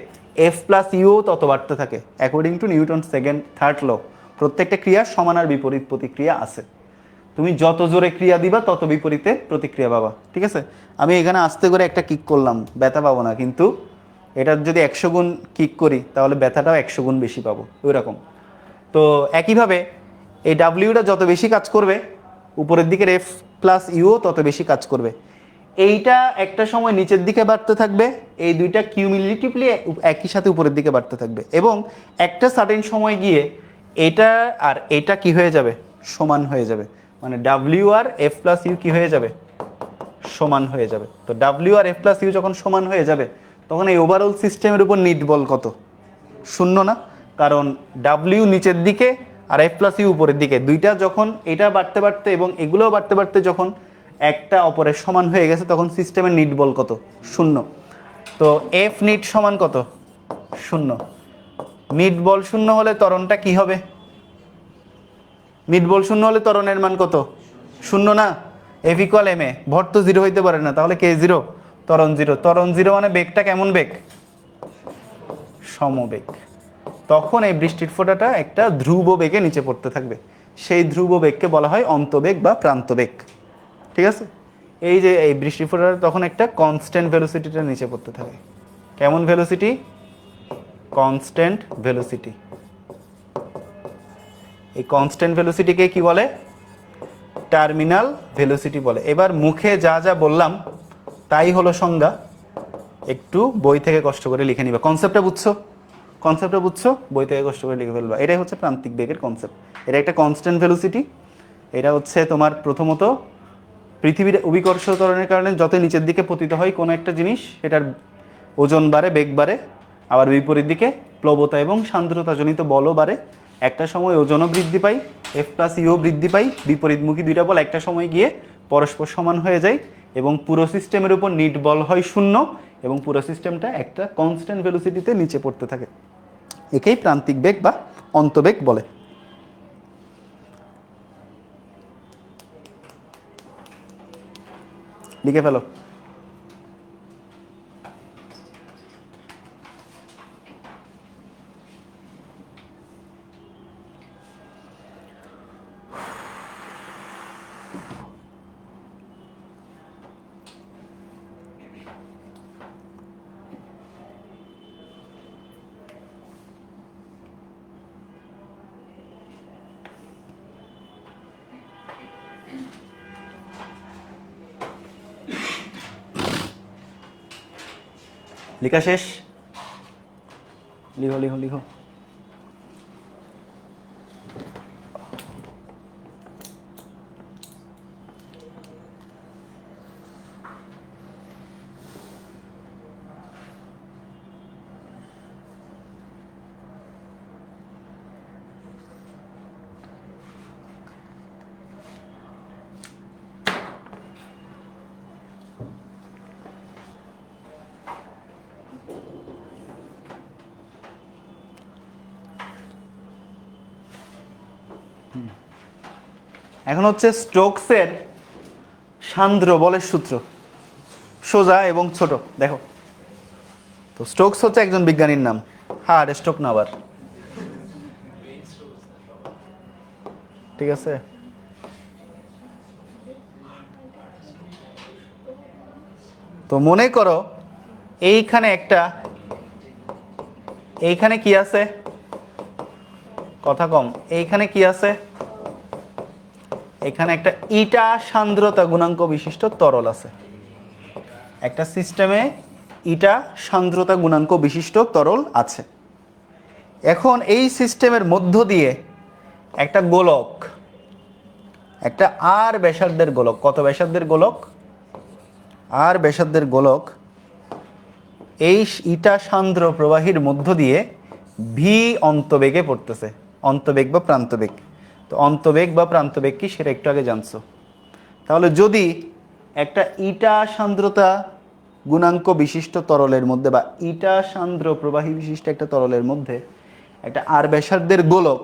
এফ প্লাস ইউ তত বাড়তে থাকে, according to Newton second third law. প্রত্যেকটা ক্রিয়ার সমান আর বিপরীত প্রতিক্রিয়া আছে। তুমি যত জোরে ক্রিয়া দিবা তত বিপরীতে প্রতিক্রিয়া পাবা। ঠিক আছে? আমি এখানে আস্তে করে একটা কিক করলাম, ব্যথা পাবো না, কিন্তু এটার যদি 100 গুণ কিক করি তাহলে ব্যথাটাও 100 গুণ বেশি পাবো, ওই রকম। তো একইভাবে এই ডাব্লিউটা যত বেশি কাজ করবে, উপরের দিকের এফ প্লাস ইউ তত বেশি কাজ করবে। এইটা একটা সময় নিচের দিকে বাড়তে থাকবে, এই দুইটা কিউমুলেটিভলি একই সাথে উপরের দিকে বাড়তে থাকবে, এবং একটা সার্টেন সময় গিয়ে এটা আর এটা কি হয়ে যাবে? সমান হয়ে যাবে। মানে W R F plus U কি হয়ে যাবে? সমান হয়ে যাবে। তো W R F plus U যখন সমান হয়ে যাবে, তখন এই ওভারঅল সিস্টেমের উপর নিট বল কত? শূন্য না? কারণ ডাব্লিউ নিচের দিকে আর এফ প্লাস ইউ উপরের দিকে, দুইটা যখন এটা বাড়তে বাড়তে এবং এগুলোও বাড়তে বাড়তে যখন একটা অপরের সমান হয়ে গেছে, তখন সিস্টেমের নিট বল কত? শূন্য। তো এফ নিট সমান কত? শূন্য। নিট বল শূন্য হলে ত্বরণটা কি হবে? নিট বল শূন্য হলে ত্বরণের মান কত? শূন্য না? F equal M A. ভর তো জিরো হইতে পারে না, তাহলে কে জিরো? ত্বরণ জিরো মানে বেগটা কেমন বেগ? সমবেগ। তখন এই বৃষ্টির ফোঁটাটা একটা ধ্রুব বেগে নিচে পড়তে থাকবে, সেই ধ্রুব বেগকে বলা হয় অন্তবেগ বা প্রান্তবেগ। ঠিক আছে, এই যে এই বৃষ্টির ফোঁটাটা তখন একটা কনস্ট্যান্ট ভেলোসিটিটা নিচে পড়তে থাকে। কেমন ভেলোসিটি? Constant velocity. এই কনস্ট্যান্ট ভেলোসিটিকে কি বলে? টার্মিনাল ভেলোসিটি বলে। এবার মুখে যা যা বললাম তাই হলো সংজ্ঞা, একটু বই থেকে কষ্ট করে লিখে নিবা। কনসেপ্টটা বুঝছো? কনসেপ্টটা বুঝছো? বই থেকে কষ্ট করে লিখে ফেলবা। এটাই হচ্ছে প্রান্তিক বেগের কনসেপ্ট। এটা একটা কনস্ট্যান্ট ভেলোসিটি। এটা হচ্ছে তোমার প্রথমত পৃথিবীর অভিকর্ষ ত্বরণের কারণে যত নিচের দিকে পতিত হয় কোনো একটা জিনিস, সেটার ওজন বাড়ে, বেগ বাড়ে। আবার বিপরীত দিকে প্লবতা এবং সান্দ্রতাজনিত বলও বাড়ে। একটা সময় ওজনও বৃদ্ধি পায়, এফ প্লাস ইও বৃদ্ধি পায়। বিপরীতমুখী দুইটা বল একটা সময় গিয়ে পরস্পর সমান হয়ে যায় এবং পুরো সিস্টেমের উপর নিট বল হয় শূন্য এবং পুরো সিস্টেমটা একটা কনস্ট্যান্ট ভেলোসিটিতে নিচে পড়তে থাকে। একেই প্রান্তিক বেগ বা অন্তবেগ বলে। লিখে ফেলো। লেখা শেষ? লিখো লিখো লিখো। এখন হচ্ছে স্টোকসের সান্দ্র বলের সূত্র, সোজা এবং ছোট। দেখো তো স্টোকস হচ্ছে একজন বিজ্ঞানীর নাম, হার্ড স্টোক না আবার, ঠিক আছে? তো মনে করো এইখানে এইখানে কি আছে? কথা কম। এইখানে কি আছে? এখানে একটা ইটা সান্দ্রতা গুণাঙ্ক বিশিষ্ট তরল আছে। একটা সিস্টেমে ইটা সান্দ্রতা গুণাঙ্ক বিশিষ্ট তরল আছে। এখন এই সিস্টেমের মধ্য দিয়ে একটা গোলক, একটা আর ব্যাসার্ধের গোলক, কত ব্যাসার্ধের গোলক? আর ব্যাসার্ধের গোলক এই ইটা সান্দ্র প্রবাহীর মধ্য দিয়ে ভি অন্তবেগে পড়তেছে। অন্তবেগ বা প্রান্তবেগ। তো অন্তবেগ বা প্রান্তবেগ কি সেটা একটু আগে জানছো। তাহলে যদি একটা ইটা সান্দ্রতা গুণাঙ্ক বিশিষ্ট তরলের মধ্যে বা ইটা সান্দ্র প্রবাহী বিশিষ্ট একটা তরলের মধ্যে একটা আর ব্যাসার্ধের গোলক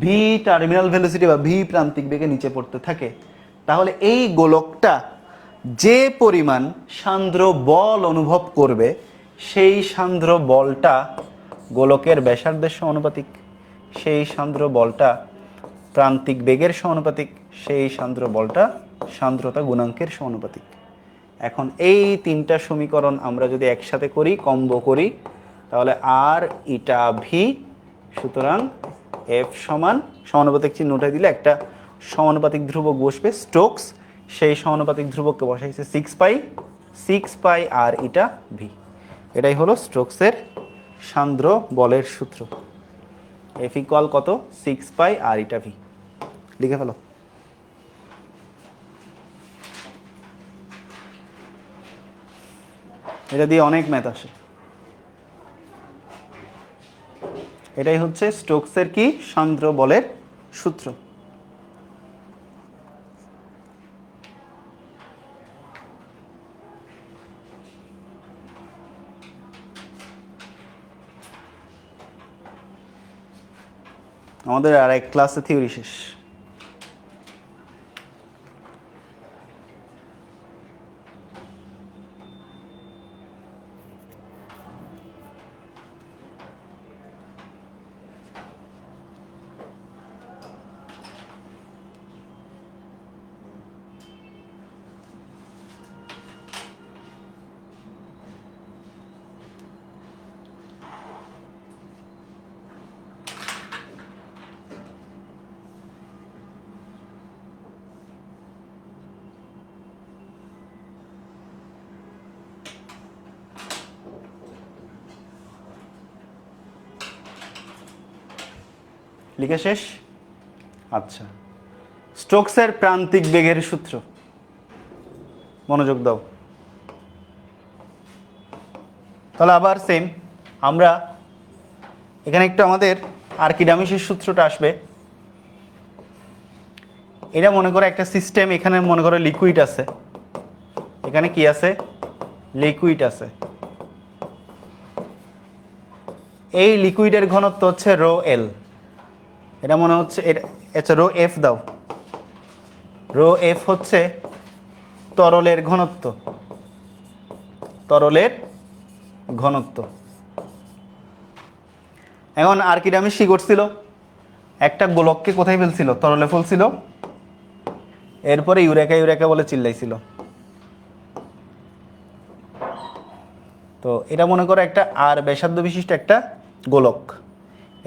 ভি টার্মিনাল ভেলোসিটি বা ভি প্রান্তিক বেগে নিচে পড়তে থাকে, তাহলে এই গোলকটা যে পরিমাণ সান্দ্র বল অনুভব করবে সেই সান্দ্র বলটা গোলকের ব্যাসার্ধের সমানুপাতিক, সেই সান্দ্র বলটা প্রান্তিক বেগের সমানুপাতিক, সেই সান্দ্র বলটা সান্দ্রতা গুণাঙ্কের সমানুপাতিক। এখন এই তিনটা সমীকরণ আমরা যদি একসাথে করি, কম্বো করি, তাহলে আর ইটা ভি, সুতরাং এফ সমান সমানুপাতিক চিহ্ন উঠে দিলে একটা সমানুপাতিক ধ্রুবক বসবে স্টোকস, সেই সমানুপাতিক ধ্রুবককে বসাইছে 6 পাই আর ইটা ভি। এটাই হলো স্টোকসের সান্দ্র বলের সূত্র। এফ ইকুয়াল কত? 6 পাই আর ইটা ভি। লিখে ফেলো। এটা দিয়ে অনেক ম্যাথ আসে। এটাই হচ্ছে স্টোকসের কি? সান্দ্র বলের সূত্র। আমাদের আর এক ক্লাসে থিওরি শেষ। লিখে শেষ? আচ্ছা, স্টোকসের প্রান্তিক বেগের সূত্র, মনোযোগ দাও। তাহলে আবার সেম, আমরা এখানে একটু আমাদের আর্কিডামিসের সূত্রটা আসবে। এটা মনে করো একটা সিস্টেম, এখানে মনে করো লিকুইড আছে, এখানে কি আছে? লিকুইড আছে। এই লিকুইডের ঘনত্ব হচ্ছে রো এল, এটা মনে হচ্ছে এটা রো এফ দাও। রো এফ হচ্ছে তরলের ঘনত্ব, তরলের ঘনত্ব। এখন আর্কিডামিস কি করছিল? একটা গোলককে কোথায় ফেলছিল? তরলে ফেলছিল, এরপরে ইউরেকা ইউরেকা বলে চিল্লাইছিল। তো এটা মনে করো একটা আর ব্যাসার্ধ বিশিষ্ট একটা গোলক,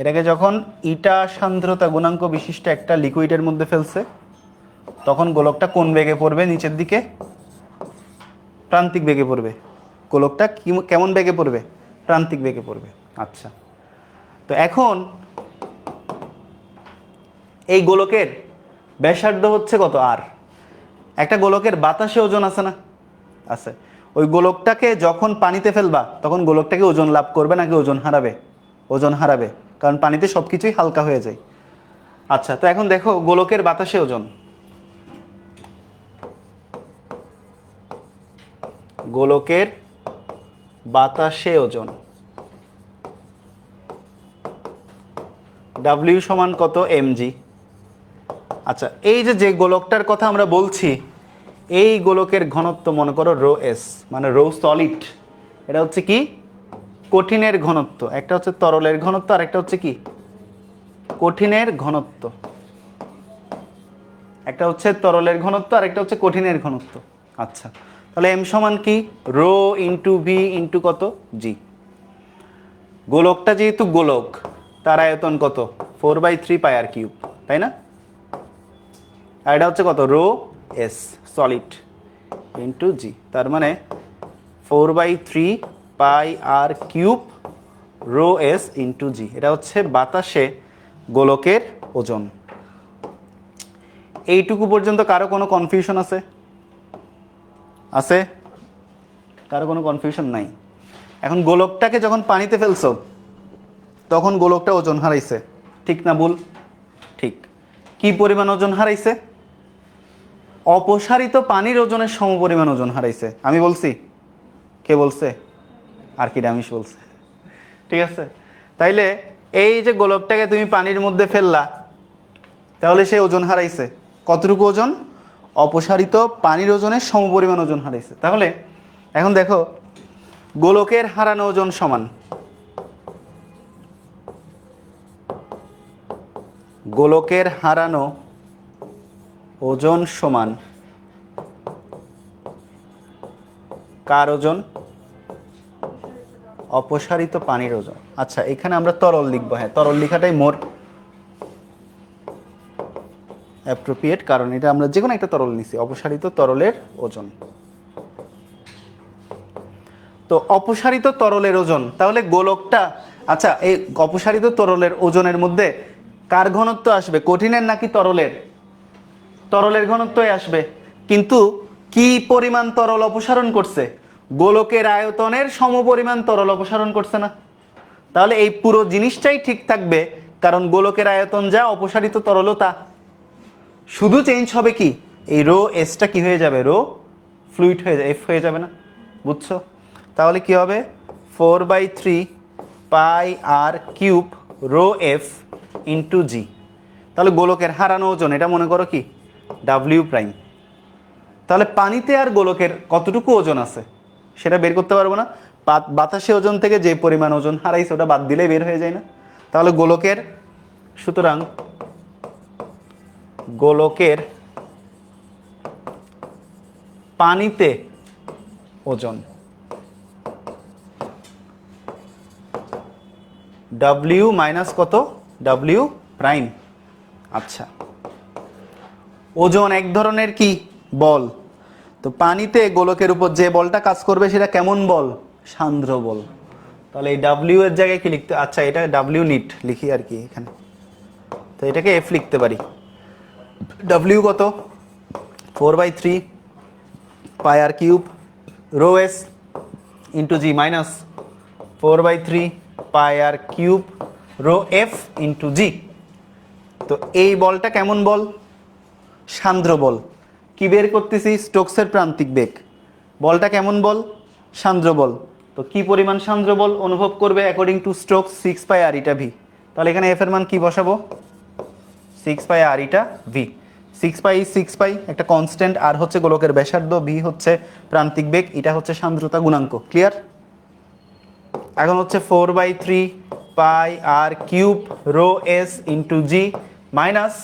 এটাকে যখন ইটা সান্দ্রতা গুণাঙ্ক বিশিষ্ট একটা লিকুইডের মধ্যে ফেলছে, তখন গোলকটা কোন বেগে পড়বে? নিচের দিকে প্রান্তিক বেগে পড়বে। গোলকটা কেমন বেগে পড়বে? প্রান্তিক বেগে পড়বে। আচ্ছা, তো এখন এই গোলকের ব্যাসার্ধ হচ্ছে কত? আর। একটা গোলকের বাতাসে ওজন আছে না? আছে। ওই গোলকটাকে যখন পানিতে ফেলবা, তখন গোলকটাকে ওজন লাভ করবে নাকি ওজন হারাবে? ওজন হারাবে, কারণ পানিতে সব কিছুই হালকা হয়ে যায়। আচ্ছা, তো এখন দেখো গোলকের বাতাসে ওজন, গোলকের বাতাসে ওজন W সমান কত? mg। আচ্ছা, এই যে গোলকটার কথা আমরা বলছি, এই গোলকের ঘনত্ব মনে করো রো এস, মানে রো সলিড। এটা হচ্ছে কি? কঠিনের ঘনত্ব। একটা হচ্ছে তরলের ঘনত্ব, আর একটা হচ্ছে কি? কঠিনের ঘনত্ব। একটা হচ্ছে তরলের ঘনত্ব, আর একটা হচ্ছে কঠিনের ঘনত্ব। আচ্ছা, তাহলে এম সমান কি? রো ইন্টু ভি ইন্টু কত? জি। গোলকটা যেহেতু গোলক, তার আয়তন কত? 4/3 পাই আর কিউব, তাই না? আর এটা হচ্ছে কত? রো এস সলিড ইন্টু জি, তার মানে 4/3 পাই আর কিউব রো এস ইন্টু জি। এটা হচ্ছে বাতাসে গোলকের ওজন। এইটুকু পর্যন্ত কারো কোনো কনফিউশন আছে? আছে? কারো কোনো কনফিউশন নাই? এখন গোলকটাকে যখন পানিতে ফেলছো, তখন গোলকটা ওজন হারাইছে, ঠিক না ভুল? ঠিক। কি পরিমাণ ওজন হারাইছে? অপসারিত পানির ওজনের সমপরিমাণ ওজন হারাইছে। আমি বলছি? কে বলছে? আর্কিডামিস বলছে। ঠিক আছে, তাইলে এই যে গোলকটাকে তুমি পানির মধ্যে ফেললা, তাহলে সে ওজন হারাইছে। কতটুকু ওজন? অপসারিত পানির ওজনের সমপরিমাণ ওজন হারাইছে। তাহলে এখন দেখো, গোলকের হারানো ওজন সমান, গোলকের হারানো ওজন সমান কার ওজন? অপসারিত পানির ওজন। আচ্ছা, এখানে আমরা তরল লিখবো। হ্যাঁ, তরল লেখাটাই মোর অ্যাপ্রোপ্রিয়েট, কারণ এটা আমরা যে কোনো একটা তরল নিছি। অপসারিত তরলের ওজন। তো অপসারিত তরলের ওজন, তাহলে গোলকটা, আচ্ছা এই অপসারিত তরলের ওজনের মধ্যে কার ঘনত্ব আসবে? কঠিনের নাকি তরলের? তরলের ঘনত্বই আসবে। কিন্তু কি পরিমাণ তরল অপসারণ করছে? গোলকের আয়তনের সমপরিমাণ তরল অপসারণ করছে না? তাহলে এই পুরো জিনিসটাই ঠিক থাকবে, কারণ গোলকের আয়তন যা, অপসারিত তরলও তা। শুধু চেঞ্জ হবে কি? এই রো এসটা কি হয়ে যাবে? রো ফ্লুইড হয়ে যাবে, এফ হয়ে যাবে না? বুঝছো? তাহলে কি হবে? 4/3 পাই আর কিউব রো এফ ইন্টু জি। তাহলে গোলকের হারানো ওজন, এটা মনে করো কি? W prime. তাহলে পানিতে আর গোলকের কতটুকু ওজন আছে সেটা বের করতে পারবো না? বাতাসে ওজন থেকে যে পরিমাণ ওজন হারাইছে ওটা বাদ দিলেই বের হয়ে যায় না? তাহলে গোলকের, সুতরাং গোলকের পানিতে ওজন ডাব্লিউ মাইনাস কত? W prime. আচ্ছা, ওজন এক ধরনের কি বল। তো পানিতে গোলকের উপর যে বলটা কাজ করবে সেটা কেমন বল? সান্দ্র বল। তাহলে এই ডাব্লিউ এর জায়গায় কি লিখতে? আচ্ছা, এটা ডাব্লিউ নিট লিখি আর কি, এখানে তো এটাকে এফ লিখতে পারি। ডব্লিউ কত? 4/3 পাই আর কিউব রো এস ইন্টু জি মাইনাস 4/3 পাই আর কিউব রো এফ ইন্টু জি। তো এই বলটা কেমন বল? সান্দ্র বল। কি বের করতেছি? স্টোকসের প্রান্তিক বেগ। বলটা কেমন বল? সান্দ্র বল। তো কি পরিমাণ সান্দ্র বল অনুভব করবে according to Stokes? 6 pi R eta V. তাহলে এখানে এফ এর মান কি বসাবো? 6 পাই আর ইটা ভি। 6 পাই একটা কনস্ট্যান্ট, আর হচ্ছে গোলকের ব্যাসার্ধ, ভি হচ্ছে প্রান্তিক বেগ, এটা হচ্ছে সান্দ্রতা গুণাঙ্ক। ক্লিয়ার? এখন হচ্ছে 4/3 পাই আর কিউব রো এস ইন্টু জি মাইনাস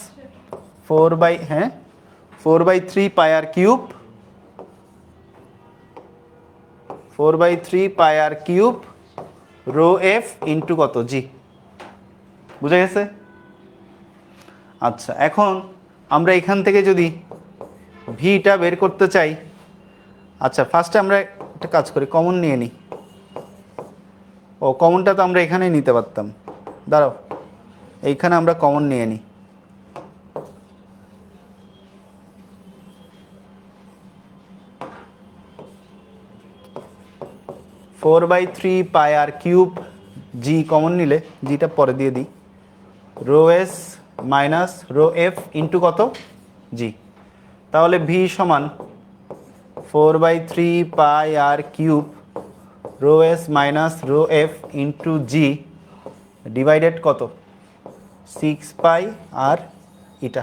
4/3 পাই আর কিউব 4/3 পাই আর কিউব রো এফ ইন্টু কত? জি। বুঝা গেছে? আচ্ছা, এখন আমরা এখান থেকে যদি ভিটা বের করতে চাই, আচ্ছা ফার্স্টে আমরা একটা কাজ করি, কমন নিয়ে নিই। ও কমনটা তো আমরা এখানেই নিতে পারতাম, দাঁড়াও এইখানে আমরা কমন নিয়ে নিই। Four by three pi R cube G common নিলে, জিটা পরে দিয়ে দিই, rho S minus rho F into কত? জি। তাহলে ভি সমান 4/3 পাই আর cube rho S minus rho F into জি ডিভাইডেড কত? 6 পাই আর ইটা।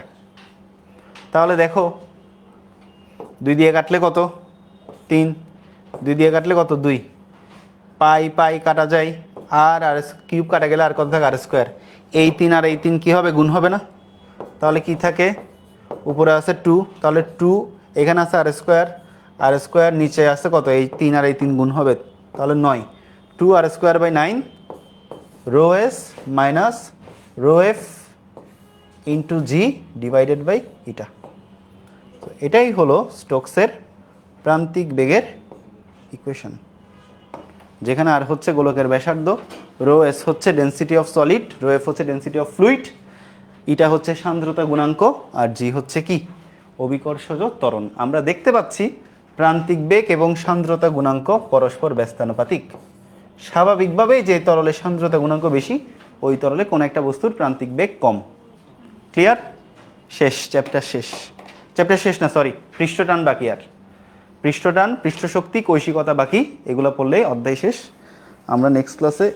তাহলে দেখো 2 দিয়ে কাটলে কত? 3, 2 দিয়ে কাটলে কত? 2। পাই পাই কাটা যায়, আর আর কিউব কাটা গেলে আর কত থাকে? আর স্কোয়ার। এই 3 আর এই 3 কি হবে? গুণ হবে না? তাহলে কি থাকে? উপরে আছে 2, তাহলে 2 এখানে আছে আর স্কোয়ার নিচে আছে কত? এই 3 আর এই 3 গুণ হবে, তাহলে 9। 2 আর square by 9 rho S minus rho F into G divided by ইটা। এটাই হলো স্টোকসের প্রান্তিক বেগের ইকুয়েশন, যেখানে আর হচ্ছে গোলকের ব্যাসার্ধ, রো এস হচ্ছে density of solid, rho F হচ্ছে ডেন্সিটি অফ ফ্লুইড, ইটা হচ্ছে সান্দ্রতা গুণাঙ্ক, আর জি হচ্ছে কি? অভিকর্ষজ ত্বরণ। আমরা দেখতে পাচ্ছি প্রান্তিক বেগ এবং সান্দ্রতা গুণাঙ্ক পরস্পর ব্যস্তানুপাতিক। স্বাভাবিকভাবেই যে তরলের সান্দ্রতা গুণাঙ্ক বেশি, ওই তরলে কোনো একটা বস্তুর প্রান্তিক বেগ কম। ক্লিয়ার? শেষ, চ্যাপ্টার শেষ। চ্যাপ্টার শেষ না, সরি, পৃষ্ঠটান বাকি। আর পৃষ্ঠটান, পৃষ্ঠশক্তি, কৈশিকতা বাকি, এগুলো পড়লেই অধ্যায় শেষ। আমরা নেক্সট ক্লাসে